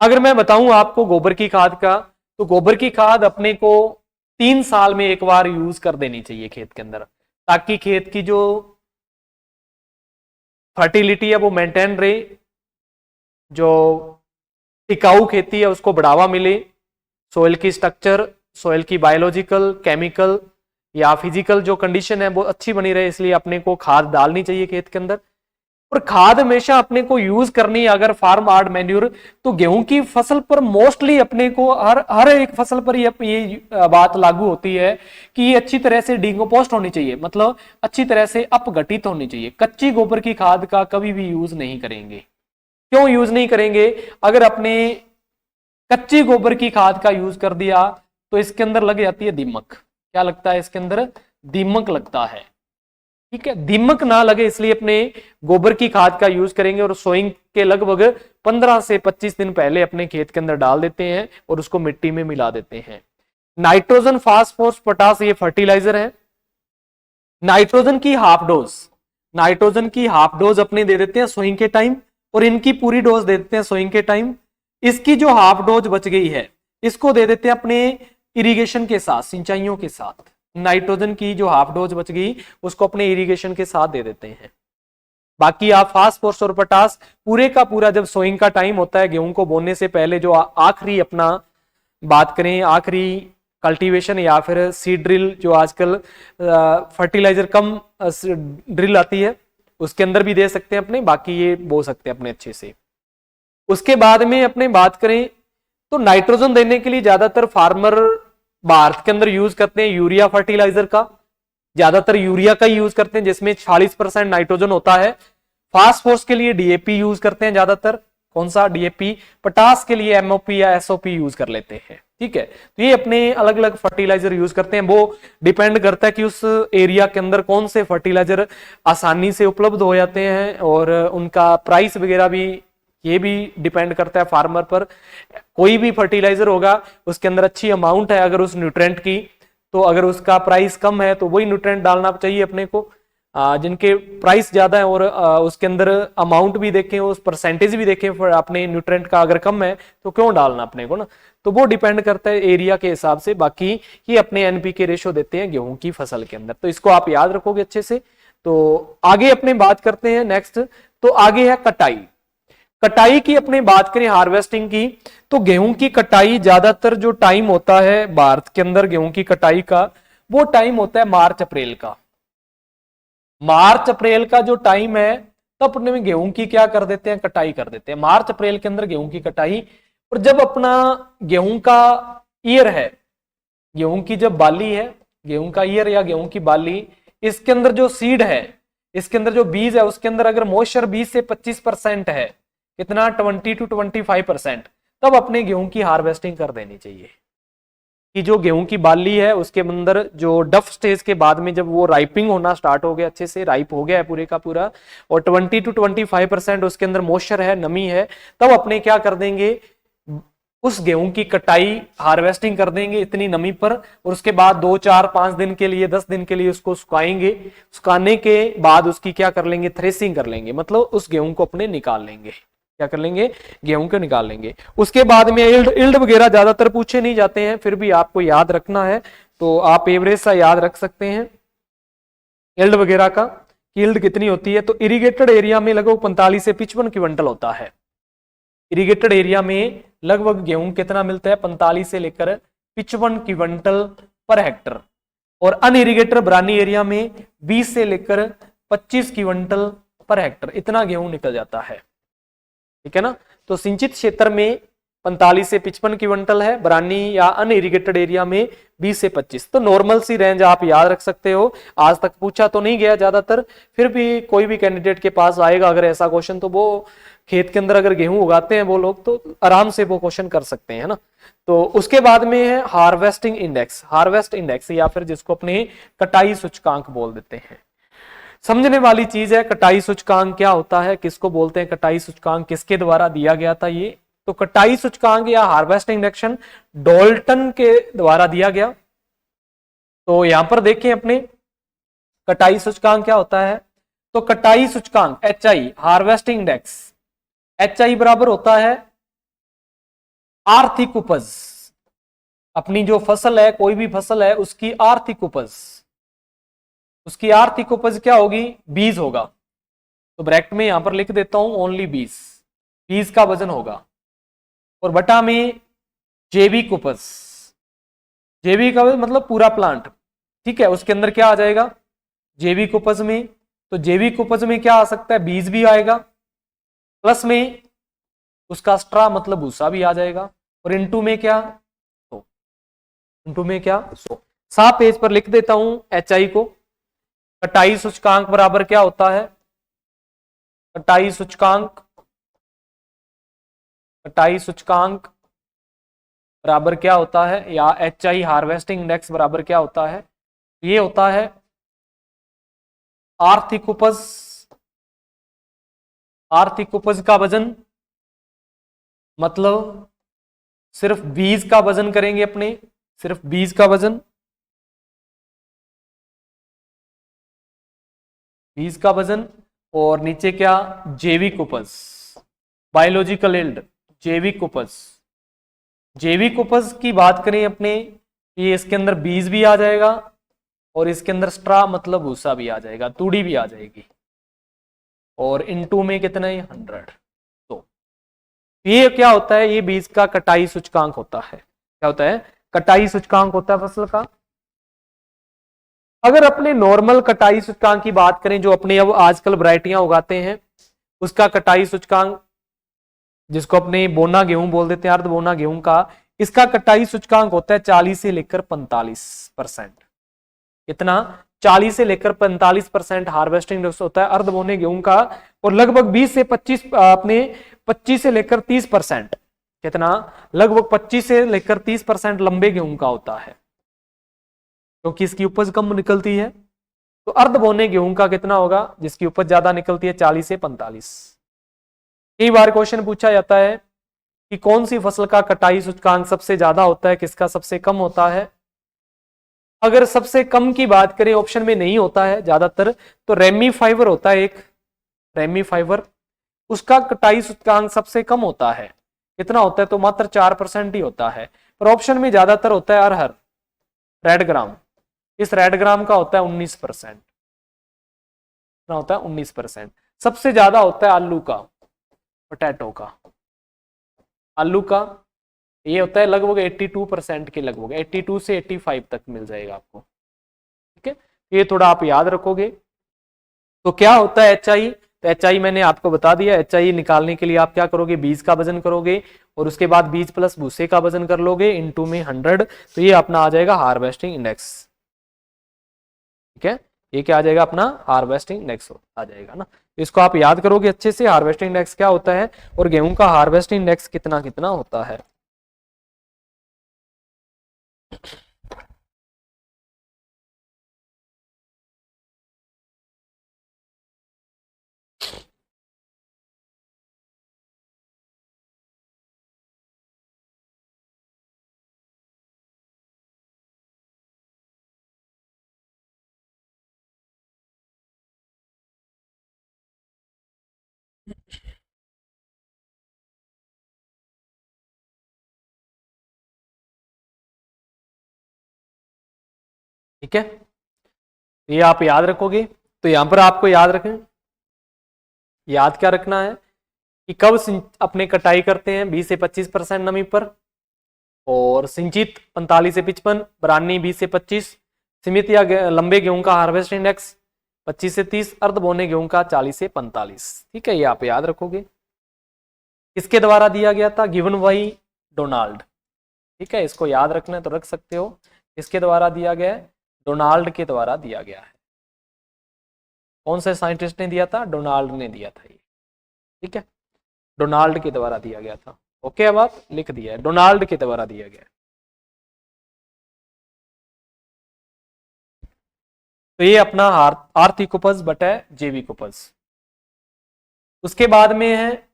अगर मैं बताऊं आपको गोबर की खाद का, तो गोबर की खाद अपने को 3 साल में एक बार यूज कर देनी चाहिए खेत के अंदर, ताकि खेत की जो फर्टिलिटी है वो मेंटेन रहे, जो टिकाऊ खेती है उसको बढ़ावा मिले, सोइल की स्ट्रक्चर, सोइल की बायोलॉजिकल, केमिकल या फिजिकल जो कंडीशन है वो अच्छी बनी रहे, इसलिए अपने को खाद डालनी चाहिए खेत के अंदर। और खाद हमेशा अपने को यूज करनी है अगर फार्म आर्ड मैन्यूर, तो गेहूं की फसल पर मोस्टली अपने को हर एक फसल पर ये बात लागू होती है कि ये अच्छी तरह से डिकम्पोस्ट होनी चाहिए, मतलब अच्छी तरह से अपघटित होनी चाहिए। कच्ची गोबर की खाद का कभी भी यूज नहीं करेंगे। क्यों यूज नहीं करेंगे? अगर अपने कच्ची गोबर की खाद का यूज कर दिया तो इसके अंदर लग जाती है दीमक। क्या लगता है? इसके अंदर दीमक लगता है। ठीक है, दीमक ना लगे इसलिए अपने गोबर की खाद का यूज करेंगे और सोइंग के लगभग 15 से 25 दिन पहले अपने खेत के अंदर डाल देते हैं और उसको मिट्टी में मिला देते हैं। नाइट्रोजन, फास्फोरस, पोटास ये फर्टिलाइजर है। नाइट्रोजन की हाफ डोज, नाइट्रोजन की हाफ डोज अपने दे देते हैं सोइंग के टाइम और इनकी पूरी डोज दे देते हैं सोइंग के टाइम। इसकी जो हाफ डोज बच गई है इसको दे देते हैं अपने इरिगेशन के साथ, सिंचाइयों के साथ। नाइट्रोजन की जो हाफ डोज बच गई उसको अपने इरिगेशन के साथ दे देते हैं। बाकी आप फास्फोरस और पोटास पूरे का पूरा जब सोइंग का टाइम होता है, गेहूं को बोने से पहले जो आखिरी अपना बात करें, आखिरी कल्टीवेशन या फिर सीड ड्रिल, जो आजकल फर्टिलाइजर कम ड्रिल आती है उसके अंदर भी दे सकते हैं अपने, बाकी ये बो सकते हैं अपने अच्छे से। उसके बाद में अपने बात करें तो नाइट्रोजन देने के लिए ज्यादातर फार्मर भारत के अंदर यूज करते हैं यूरिया फर्टिलाइजर का, ज्यादातर यूरिया का यूज करते हैं जिसमें 40% नाइट्रोजन होता है। फास्फोरस के लिए डीएपी यूज करते हैं ज्यादातर, कौन सा डीएपी। पोटास के लिए एमओपी या एसओपी यूज कर लेते हैं। ठीक है, तो ये अपने अलग अलग फर्टिलाइजर यूज करते हैं। वो डिपेंड करता है कि उस एरिया के अंदर कौन से फर्टिलाइजर आसानी से उपलब्ध हो जाते हैं और उनका प्राइस वगैरह भी, ये भी डिपेंड करता है फार्मर पर। कोई भी फर्टिलाइजर होगा उसके अंदर अच्छी अमाउंट है अगर उस न्यूट्रेंट की, तो अगर उसका प्राइस कम है तो वही न्यूट्रेंट डालना चाहिए अपने को। जिनके प्राइस ज्यादा है और उसके अंदर अमाउंट भी देखें, उस परसेंटेज भी देखें अपने न्यूट्रेंट का, अगर कम है तो क्यों डालना अपने को ना। तो वो डिपेंड करता है एरिया के हिसाब से। बाकी ये अपने एनपीके रेशो देते हैं गेहूं की फसल के अंदर, तो इसको आप याद रखोगे अच्छे से। तो आगे अपने बात करते हैं नेक्स्ट, तो आगे है कटाई। कटाई की अपने बात करें, हार्वेस्टिंग की, तो गेहूं की कटाई ज्यादातर जो टाइम होता है भारत के अंदर गेहूं की कटाई का, वो टाइम होता है मार्च अप्रैल का। मार्च अप्रैल का जो टाइम है तब अपने में गेहूं की क्या कर देते हैं, कटाई कर देते हैं। मार्च अप्रैल के अंदर गेहूं की कटाई। और जब अपना गेहूं का ईयर है, गेहूं की जब बाली है, गेहूं का ईयर या गेहूं की बाली, इसके अंदर जो सीड है, इसके अंदर जो बीज है, उसके अंदर अगर मॉइस्चर 20 से 25% है, कितना 20 to 25%, तब अपने गेहूं की हार्वेस्टिंग कर देनी चाहिए। कि जो गेहूं की बाली है उसके अंदर जो डफ स्टेज के बाद में जब वो राइपिंग होना स्टार्ट हो गया, अच्छे से राइप हो गया है पूरे का पूरा, और 20 to 25% उसके अंदर मॉइस्चर है, नमी है, तब अपने क्या कर देंगे, उस गेहूं की कटाई हार्वेस्टिंग कर देंगे इतनी नमी पर। और उसके बाद 2, 4, 5 दिन के लिए, 10 दिन के लिए उसको सुखाएंगे। सुखाने के बाद उसकी क्या कर लेंगे, थ्रेसिंग कर लेंगे, मतलब उस गेहूं को अपने निकाल लेंगे। क्या कर लेंगे, गेहूं को निकाल लेंगे। उसके बाद में इल्ड वगैरह ज्यादातर पूछे नहीं जाते हैं, फिर भी आपको याद रखना है तो आप एवरेज सा याद रख सकते हैं इल्ड वगैरह का, इल्ड कितनी होती है। तो इरिगेटेड एरिया में लगभग 45 से 55 क्विंटल होता है। इरिगेटेड एरिया में लगभग गेहूं कितना मिलता है, 45 से लेकर 55 क्विंटल पर हेक्टर। और अनइरिगेटेड ब्रानी एरिया में 20 से लेकर 25 क्विंटल पर हेक्टर, इतना गेहूं निकल जाता है। ठीक है ना, तो सिंचित क्षेत्र में 45 से 55 क्विंटल है, ब्रानी या अनइरिगेटेड एरिया में 20 से 25। तो नॉर्मल सी रेंज आप याद रख सकते हो। आज तक पूछा तो नहीं गया ज्यादातर, फिर भी कोई भी कैंडिडेट के पास आएगा अगर ऐसा क्वेश्चन, तो वो खेत के अंदर अगर गेहूं उगाते हैं वो लोग, तो आराम से वो क्वेश्चन कर सकते हैं ना। तो उसके बाद में है हार्वेस्टिंग इंडेक्स, हार्वेस्ट इंडेक्स या फिर जिसको अपने कटाई सूचकांक बोल देते हैं। समझने वाली चीज है, कटाई सूचकांक क्या होता है, किसको बोलते हैं, कटाई सूचकांक किसके द्वारा दिया गया था ये। तो कटाई सूचकांक या हार्वेस्टिंग इंडेक्स डॉल्टन के द्वारा दिया गया। तो यहां पर देखें अपने कटाई सूचकांक क्या होता है। तो कटाई सूचकांक HI, हार्वेस्टिंग इंडेक्स, HI बराबर होता है आर्थिक उपज। अपनी जो फसल है, कोई भी फसल है, उसकी आर्थिक उपज, उसकी आर्थिक उपज क्या होगी, 20 होगा। तो ब्रैकेट में यहां पर लिख देता हूं ओनली 20 का वजन होगा। और बटा में जैविक उपज, जैविक उपज मतलब पूरा प्लांट। ठीक है, उसके अंदर क्या आ जाएगा, जैविक उपज में। तो जैविक उपज में क्या आ सकता है, बीज भी आएगा, प्लस में उसका स्ट्रा मतलब भूसा भी आ जाएगा। और इनटू में क्या, तो इनटू में क्या, 100। साफ पेज पर लिख देता हूं HI को। कटाई सूचकांक बराबर क्या होता है, कटाई सूचकांक, कटाई सूचकांक बराबर क्या होता है, या HI हार्वेस्टिंग इंडेक्स बराबर क्या होता है, ये होता है आर्थिक उपज, आर्थिक उपज का वजन मतलब सिर्फ बीज का वजन करेंगे अपने, सिर्फ बीज का वजन, बीज का वजन। और नीचे क्या, जैविक उपज, बायोलॉजिकल यील्ड, जैविक उपज। जैविक उपज की बात करें अपने, ये इसके अंदर बीज भी आ जाएगा और इसके अंदर स्ट्रा मतलब भूसा भी आ जाएगा, तूड़ी भी आ जाएगी। और इनटू में कितना है, 100। तो ये क्या होता है, ये बीज का कटाई सूचकांक होता है। क्या होता है, कटाई सूचकांक होता है फसल का। अगर अपने नॉर्मल कटाई सूचकांक की बात करें, जो अपने अब आजकल वैरायटियां उगाते हैं, उसका कटाई सूचकांक, जिसको अपने बोना गेहूं बोल देते हैं, अर्ध बोना गेहूं का, इसका कटाई सूचकांक होता है 40 से लेकर 45%। कितना, 40 से लेकर 45% हार्वेस्टिंग इंडेक्स होता है अर्ध बोने गेहूं का। और लगभग 20 से 25 अपने 25 से लेकर 30%, कितना, लगभग 25 से लेकर 30% लंबे गेहूं का होता है, क्योंकि इसकी उपज कम निकलती है। तो अर्ध बोने गेहूं का कितना होगा, जिसकी उपज ज्यादा निकलती है, 40 से 45। कई बार क्वेश्चन पूछा जाता है कि कौन सी फसल का कटाई सूचकांक सबसे ज्यादा होता है, किसका सबसे कम होता है। अगर सबसे कम की बात करें, ऑप्शन में नहीं होता है ज्यादातर, तो रेमी फाइबर होता है एक, रेमी फाइबर, उसका कटाई सूचकांक सबसे कम होता है। कितना होता है, तो मात्र 4% ही होता है। पर ऑप्शन में ज्यादातर होता है अरहर, रेड ग्राम, इस रेड ग्राम का होता है 19%। कितना होता है, 19%। सबसे ज्यादा होता है आलू का, पोटैटो का, आलू का ये होता है लगभग 82% के लगभग, 82 से 85 तक मिल जाएगा आपको। ठीक है, ये थोड़ा आप याद रखोगे। तो क्या होता है एचआई, तो एचआई मैंने आपको बता दिया। एचआई निकालने के लिए आप क्या करोगे, बीज का वजन करोगे और उसके बाद बीज प्लस भूसे का वजन कर लोगे, इनटू में 100। तो ये अपना आ जाएगा हार्वेस्टिंग इंडेक्स। ठीक है, ये क्या आ जाएगा, अपना हार्वेस्टिंग इंडेक्स आ जाएगा ना। इसको आप याद करोगे अच्छे से, हार्वेस्टिंग इंडेक्स क्या होता है और गेहूं का हार्वेस्टिंग इंडेक्स कितना कितना होता है। ठीक है, ये आप याद रखोगे। तो यहां पर आपको याद रखें, याद क्या रखना है कि कब अपने कटाई करते हैं, 20 से 25% नमी पर, और सिंचित 45 से 55, बरानी 20 से 25, सीमित या लंबे गेहूं का हार्वेस्ट इंडेक्स 25 से 30, अर्ध बोने गेहूं का 40 से 45। ठीक है, ये आप याद रखोगे। किसके द्वारा दिया गया था, गिवन बाई डोनाल्ड। ठीक है, इसको याद रखना है तो रख सकते हो। किसके द्वारा दिया गया है, डोनाल्ड के द्वारा दिया गया है। कौन से साइंटिस्ट ने दिया था, डोनाल्ड ने दिया था ये। ठीक है, डोनाल्ड के द्वारा दिया गया था। ओके, अब आप लिख दिया है, डोनाल्ड के द्वारा दिया गया। तो ये अपना आर्थिक उपज बटा जैविक उपज। उसके बाद में है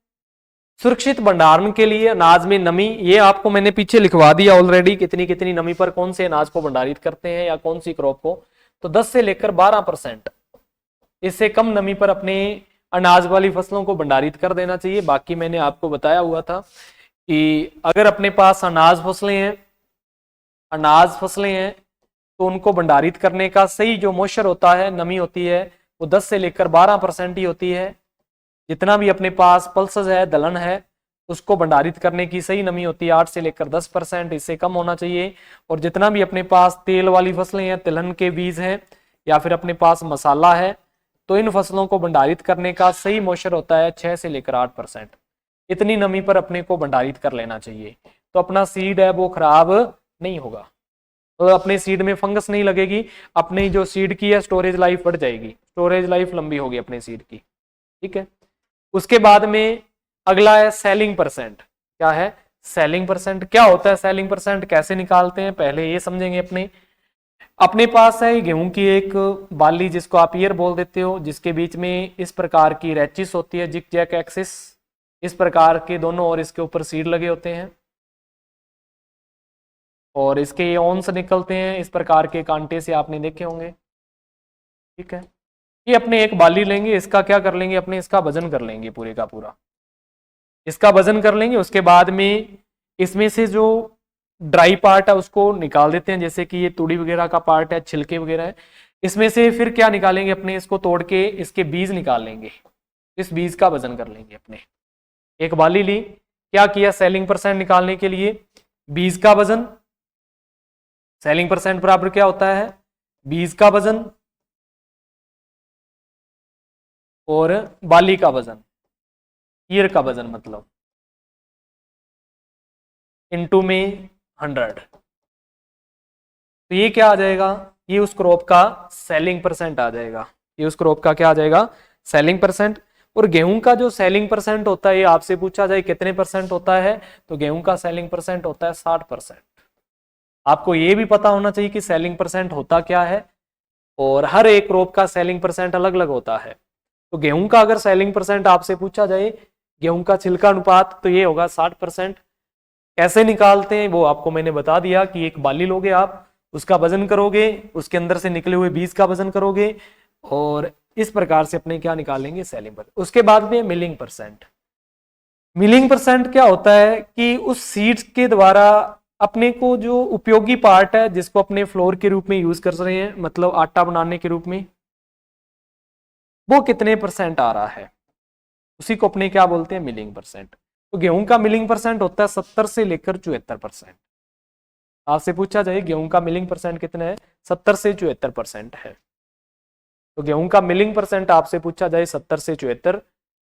सुरक्षित भंडारण के लिए अनाज में नमी। ये आपको मैंने पीछे लिखवा दिया ऑलरेडी, कितनी कितनी नमी पर कौन से अनाज को भंडारित करते हैं या कौन सी क्रॉप को। तो 10 से लेकर 12%, इससे कम नमी पर अपने अनाज वाली फसलों को भंडारित कर देना चाहिए। बाकी मैंने आपको बताया हुआ था कि अगर अपने पास अनाज फसलें हैं तो उनको भंडारित करने का सही जो मॉइस्चर होता है, नमी होती है, वो 10 से लेकर 12% ही होती है। जितना भी अपने पास पल्सेस है, दलहन है, उसको भंडारित करने की सही नमी होती है 8 से लेकर 10%, इससे कम होना चाहिए। और जितना भी अपने पास तेल वाली फसलें हैं, तिलहन के बीज हैं या फिर अपने पास मसाला है, तो इन फसलों को भंडारित करने का सही मॉइस्चर होता है 6 से लेकर 8%। इतनी नमी पर अपने को भंडारित कर लेना चाहिए, तो अपना सीड है वो खराब नहीं होगा, तो अपने सीड में फंगस नहीं लगेगी, अपनी जो सीड की है स्टोरेज लाइफ बढ़ जाएगी, स्टोरेज लाइफ लंबी होगी अपने सीड की। ठीक है, उसके बाद में अगला है सेलिंग परसेंट। क्या है सेलिंग परसेंट, क्या होता है सेलिंग परसेंट, कैसे निकालते हैं, पहले ये समझेंगे अपने। अपने पास है गेहूं की एक बाली जिसको आप ईयर बोल देते हो, जिसके बीच में इस प्रकार की रैचिस होती है, जिग जैक एक्सिस, इस प्रकार के दोनों, और इसके ऊपर सीड लगे होते हैं और इसके ये ऑन्स निकलते हैं इस प्रकार के कांटे से, आपने देखे होंगे। ठीक है, ये अपने एक बाली लेंगे, इसका क्या कर लेंगे, अपने इसका वजन कर लेंगे पूरे का पूरा, इसका वजन कर लेंगे। उसके बाद में इसमें से जो ड्राई पार्ट है उसको निकाल देते हैं, जैसे कि ये तूड़ी वगैरह का पार्ट है, छिलके वगैरह है। इसमें से फिर क्या निकालेंगे, अपने इसको तोड़ के इसके बीज निकाल लेंगे, इस बीज का वजन कर लेंगे। अपने एक बाली ली, क्या किया, सेलिंग परसेंट निकालने के लिए बीज का वजन, सेलिंग परसेंट बराबर क्या होता है, बीज का वजन और बाली का वजन, ईयर का वजन मतलब, इनटू में 100। तो ये क्या आ जाएगा, ये उस क्रॉप का सेलिंग परसेंट आ जाएगा, ये उस क्रॉप का क्या आ जाएगा, सेलिंग परसेंट। और गेहूं का जो सेलिंग परसेंट होता है, ये आपसे पूछा जाए कितने परसेंट होता है, तो गेहूं का सेलिंग परसेंट होता है 60%। आपको ये भी पता होना चाहिए कि सेलिंग परसेंट होता क्या है, और हर एक क्रॉप का सेलिंग परसेंट अलग अलग होता है। तो गेहूं का अगर सेलिंग परसेंट आपसे पूछा जाए, गेहूं का छिलका अनुपात, तो ये होगा 60%। कैसे निकालते हैं वो आपको मैंने बता दिया कि एक बाली लोगे आप, उसका वजन करोगे, उसके अंदर से निकले हुए बीज का वजन करोगे, और इस प्रकार से अपने क्या निकालेंगे, सेलिंग परसेंट। उसके बाद में मिलिंग परसेंट। मिलिंग परसेंट क्या होता है कि उस सीड्स के द्वारा अपने को जो उपयोगी पार्ट है, जिसको अपने फ्लोर के रूप में यूज कर रहे हैं, मतलब आटा बनाने के रूप में, वो कितने परसेंट आ रहा है, उसी को अपने क्या बोलते हैं, मिलिंग परसेंट। तो गेहूं का मिलिंग परसेंट होता है 70 से लेकर 74%। आपसे पूछा जाए गेहूं का मिलिंग परसेंट कितना है, 70 से 74% है। तो गेहूं का मिलिंग परसेंट आपसे पूछा जाए 70 से 74,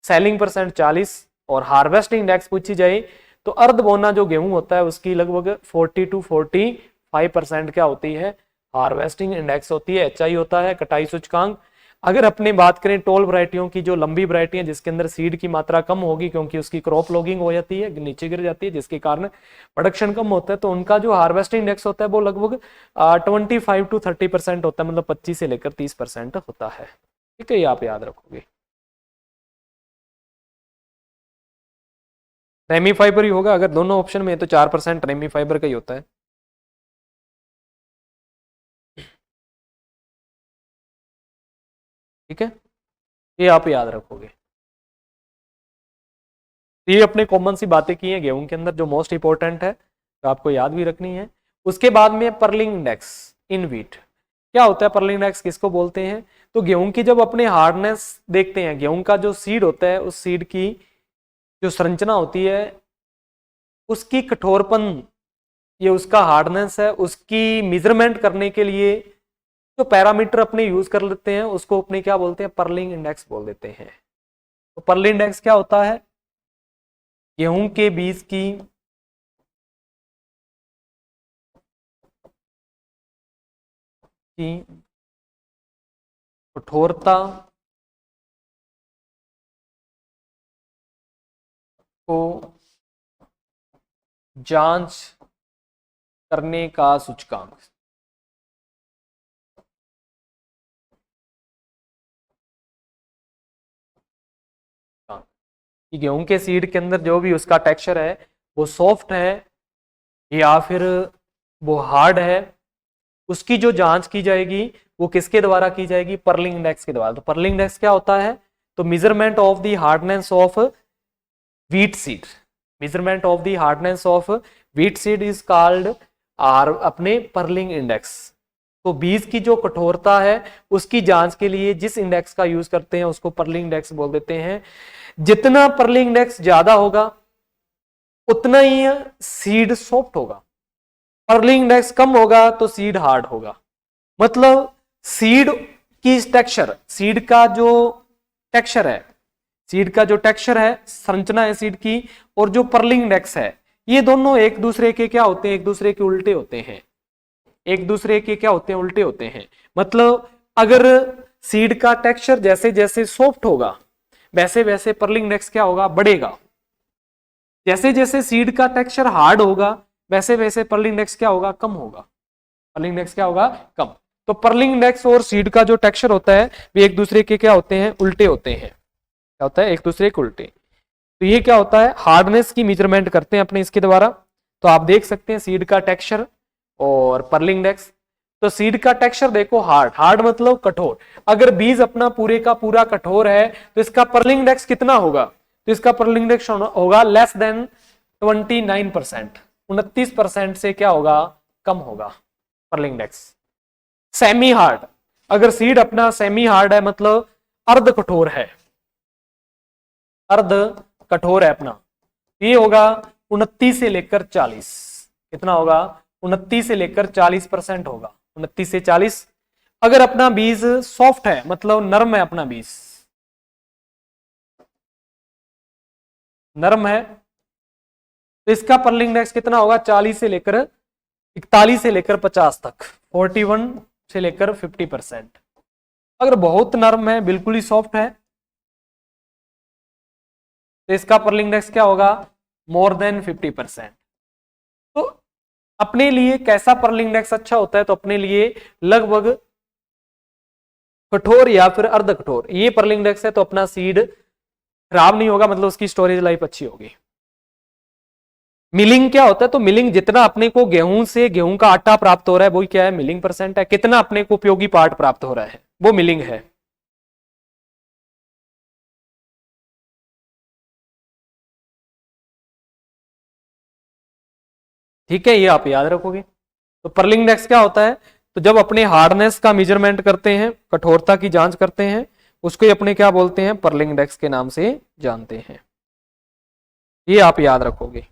सेलिंग परसेंट 40, और हार्वेस्ट इंडेक्स पूछी जाए तो अर्ध बोना जो गेहूं होता है उसकी लगभग 40 to 45% क्या होती है, हार्वेस्टिंग इंडेक्स होती है, एचआई होता है, कटाई सूचकांक। अगर अपने बात करें टोल वैरायटियों की, जो लंबी वैरायटी है जिसके अंदर सीड की मात्रा कम होगी क्योंकि उसकी क्रॉप लॉगिंग हो जाती है, नीचे गिर जाती है, जिसके कारण प्रोडक्शन कम होता है, तो उनका जो हार्वेस्टिंग इंडेक्स होता है वो लगभग 25 to 30% होता है, मतलब 25 से लेकर 30% होता है। ठीक है, ये आप याद रखोगे। रेमी फाइबर ही होगा, अगर दोनों ऑप्शन में है तो 4% रेमी फाइबर का ही होता है। ठीक है, ये आप याद रखोगे। ये अपने कॉमन सी बातें की हैं गेहूं के अंदर, जो मोस्ट इंपॉर्टेंट है, तो आपको याद भी रखनी है। उसके बाद में पर्लिंग इंडेक्स इन व्हीट। क्या होता है पर्लिंग इंडेक्स, किसको बोलते हैं, तो गेहूं की जब अपने हार्डनेस देखते हैं, गेहूं का जो सीड होता है उस सीड की जो संरचना होती है, उसकी कठोरपन, ये उसका हार्डनेस है, उसकी मेजरमेंट करने के लिए जो पैरामीटर अपने यूज कर लेते हैं उसको अपने क्या बोलते हैं, पर्लिंग इंडेक्स बोल देते हैं। तो पर्लिंग इंडेक्स क्या होता है, गेहूं के बीज की कठोरता को जांच करने का सूचकांक। कि गेहूं के सीड के अंदर जो भी उसका टेक्सचर है वो सॉफ्ट है या फिर वो हार्ड है, उसकी जो जांच की जाएगी वो किसके द्वारा की जाएगी, पर्लिंग इंडेक्स के द्वारा। तो पर्लिंग इंडेक्स क्या होता है, तो measurement of the hardness of wheat seed, measurement of the hardness of wheat seed is called are अपने पर्लिंग इंडेक्स। तो बीज की जो कठोरता है उसकी जांच के लिए जिस इंडेक्स का यूज करते हैं उसको पर्लिंग इंडेक्स बोल देते हैं। जितना पर्लिंग इंडेक्स ज्यादा होगा उतना ही सीड सॉफ्ट होगा, पर्लिंग इंडेक्स कम होगा तो सीड हार्ड होगा। मतलब सीड की टेक्सचर, सीड का जो टेक्सचर है, सीड का जो टेक्सचर है, संरचना है सीड की, और जो पर्लिंग इंडेक्स है, ये दोनों एक दूसरे के क्या होते हैं, एक दूसरे के उल्टे होते हैं, एक दूसरे के क्या होते हैं, उल्टे होते हैं। मतलब अगर सीड का टेक्सचर जैसे जैसे सॉफ्ट होगा वैसे वैसे पर्लिंग इंडेक्स क्या होगा, बढ़ेगा। जैसे जैसे सीड का टेक्सचर हार्ड होगा वैसे वैसे पर्लिंग इंडेक्स क्या होगा, कम होगा। पर्लिंग इंडेक्स क्या होगा, कम। तो पर्लिंग इंडेक्स और सीड का जो टेक्सचर होता है वे एक दूसरे के क्या होते हैं, उल्टे होते हैं। क्या होता है, एक दूसरे के उल्टे। तो ये क्या होता है, हार्डनेस की मेजरमेंट करते हैं अपने इसके द्वारा। तो आप देख सकते हैं सीड का टेक्सचर और पर्लिंग इंडेक्स। तो सीड का टेक्सचर देखो हार्ड, हार्ड मतलब कठोर। अगर बीज अपना पूरे का पूरा कठोर है तो इसका पर्लिंग इंडेक्स कितना होगा, तो इसका पर्लिंग इंडेक्स होगा लेस देन 29%, 29% से क्या होगा, कम होगा पर्लिंग इंडेक्स। सेमी हार्ड, अगर सीड अपना सेमी हार्ड है मतलब अर्ध कठोर है, अर्ध कठोर है अपना, ये होगा 29 से लेकर 40। कितना होगा, 29 से लेकर 40% होगा, 29 से 40। अगर अपना बीज सॉफ्ट है मतलब नरम है, अपना बीज नरम है, तो इसका पर्लिंग इंडेक्स कितना होगा, 40 से लेकर 41 से लेकर 50 तक, 41 से लेकर 50%। अगर बहुत नरम है, बिल्कुल ही सॉफ्ट है, तो इसका पर्लिंग इंडेक्स क्या होगा, मोर देन 50%। तो अपने लिए कैसा पर्लिंग इंडेक्स अच्छा होता है, तो अपने लिए लगभग कठोर या फिर अर्ध कठोर ये पर्लिंग इंडेक्स है, तो अपना सीड खराब नहीं होगा, मतलब उसकी स्टोरेज लाइफ अच्छी होगी। मिलिंग क्या होता है, तो मिलिंग जितना अपने को गेहूं से गेहूं का आटा प्राप्त हो रहा है, वो क्या है, मिलिंग परसेंट है। कितना अपने को उपयोगी पार्ट प्राप्त हो रहा है, वो मिलिंग है। ठीक है, ये आप याद रखोगे। तो पर्लिंग इंडेक्स क्या होता है, तो जब अपने हार्डनेस का मेजरमेंट करते हैं, कठोरता की जांच करते हैं, उसको ही अपने क्या बोलते हैं, पर्लिंग इंडेक्स के नाम से जानते हैं। ये आप याद रखोगे।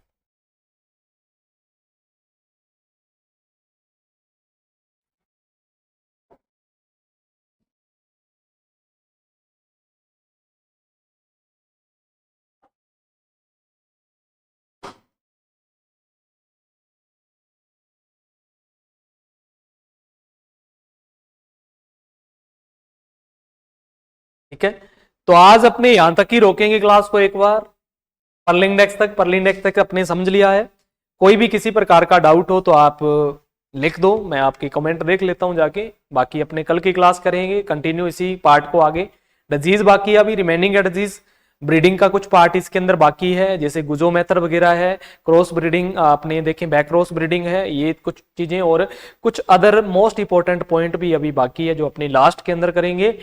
ठीक है, तो आज अपने यहां तक ही रोकेंगे क्लास को एक बार, पर्लिंग इंडेक्स तक अपने समझ लिया है। कोई भी किसी प्रकार का डाउट हो तो आप लिख दो, मैं आपकी कमेंट देख लेता हूं जाके। बाकी अपने कल की क्लास करेंगे कंटिन्यू इसी पार्ट को आगे। डिजीज बाकी है अभी, रिमेनिंग है डिजीज। ब्रीडिंग का कुछ पार्ट इसके अंदर बाकी है, जैसे गुजो मेथड वगैरह है, क्रॉस ब्रीडिंग आपने देखें, बैक क्रॉस ब्रीडिंग है, ये कुछ चीजें और कुछ अदर मोस्ट इंपॉर्टेंट पॉइंट भी अभी बाकी है जो अपने लास्ट के अंदर करेंगे।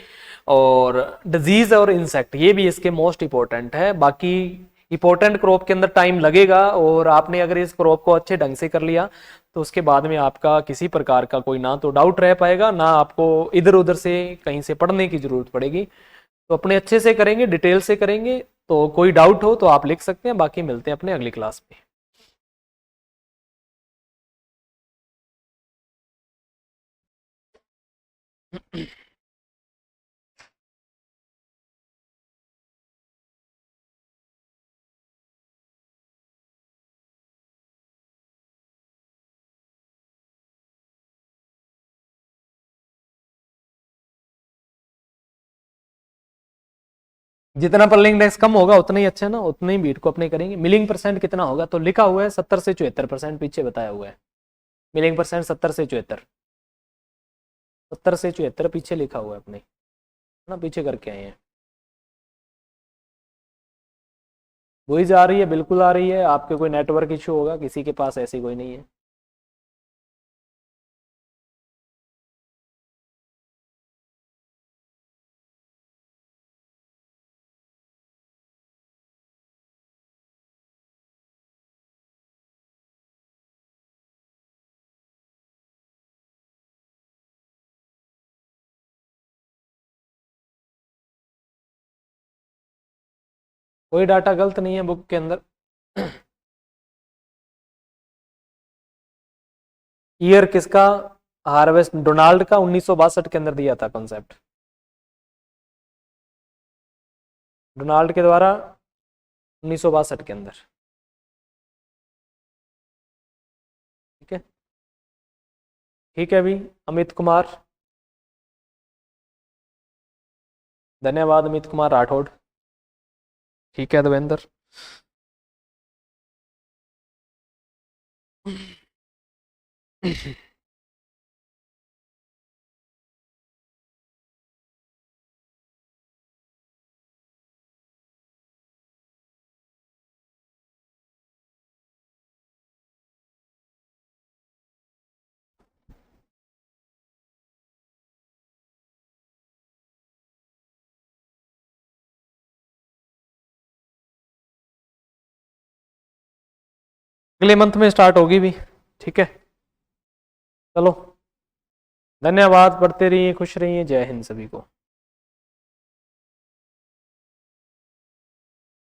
और डिजीज और इंसेक्ट ये भी इसके मोस्ट इंपॉर्टेंट है। बाकी इंपॉर्टेंट क्रॉप के अंदर टाइम लगेगा, और आपने अगर इस क्रॉप को अच्छे ढंग से कर लिया तो उसके बाद में आपका किसी प्रकार का कोई ना तो डाउट रह पाएगा, ना आपको इधर उधर से कहीं से पढ़ने की जरूरत पड़ेगी। तो अपने अच्छे से करेंगे, डिटेल से करेंगे। तो कोई डाउट हो तो आप लिख सकते हैं, बाकी मिलते हैं अपने अगली क्लास में। जितना पर्लिंग इंडेक्स कम होगा उतना ही अच्छा ना, उतने ही बीट को अपने करेंगे। मिलिंग परसेंट कितना होगा, तो लिखा हुआ है 70 से 74%, पीछे बताया हुआ है। मिलिंग परसेंट 70 से 74, 70 से 74 पीछे लिखा हुआ है अपने, ना पीछे करके आए हैं। वही जा रही है, बिल्कुल आ रही है। आपके कोई नेटवर्क इशू होगा, किसी के पास ऐसी कोई नहीं है। कोई डाटा गलत नहीं है बुक के अंदर। ईयर किसका, हार्वेस्ट डोनाल्ड का 1962 के अंदर दिया था कॉन्सेप्ट, डोनाल्ड के द्वारा 1962 के अंदर। ठीक है, ठीक है अभी अमित कुमार, धन्यवाद अमित कुमार राठौड़। ठीक है देवेंद्र। अगले मंथ में स्टार्ट होगी भी, ठीक है। चलो, धन्यवाद, पढ़ते रहिए, खुश रहिए, जय हिंद सभी को।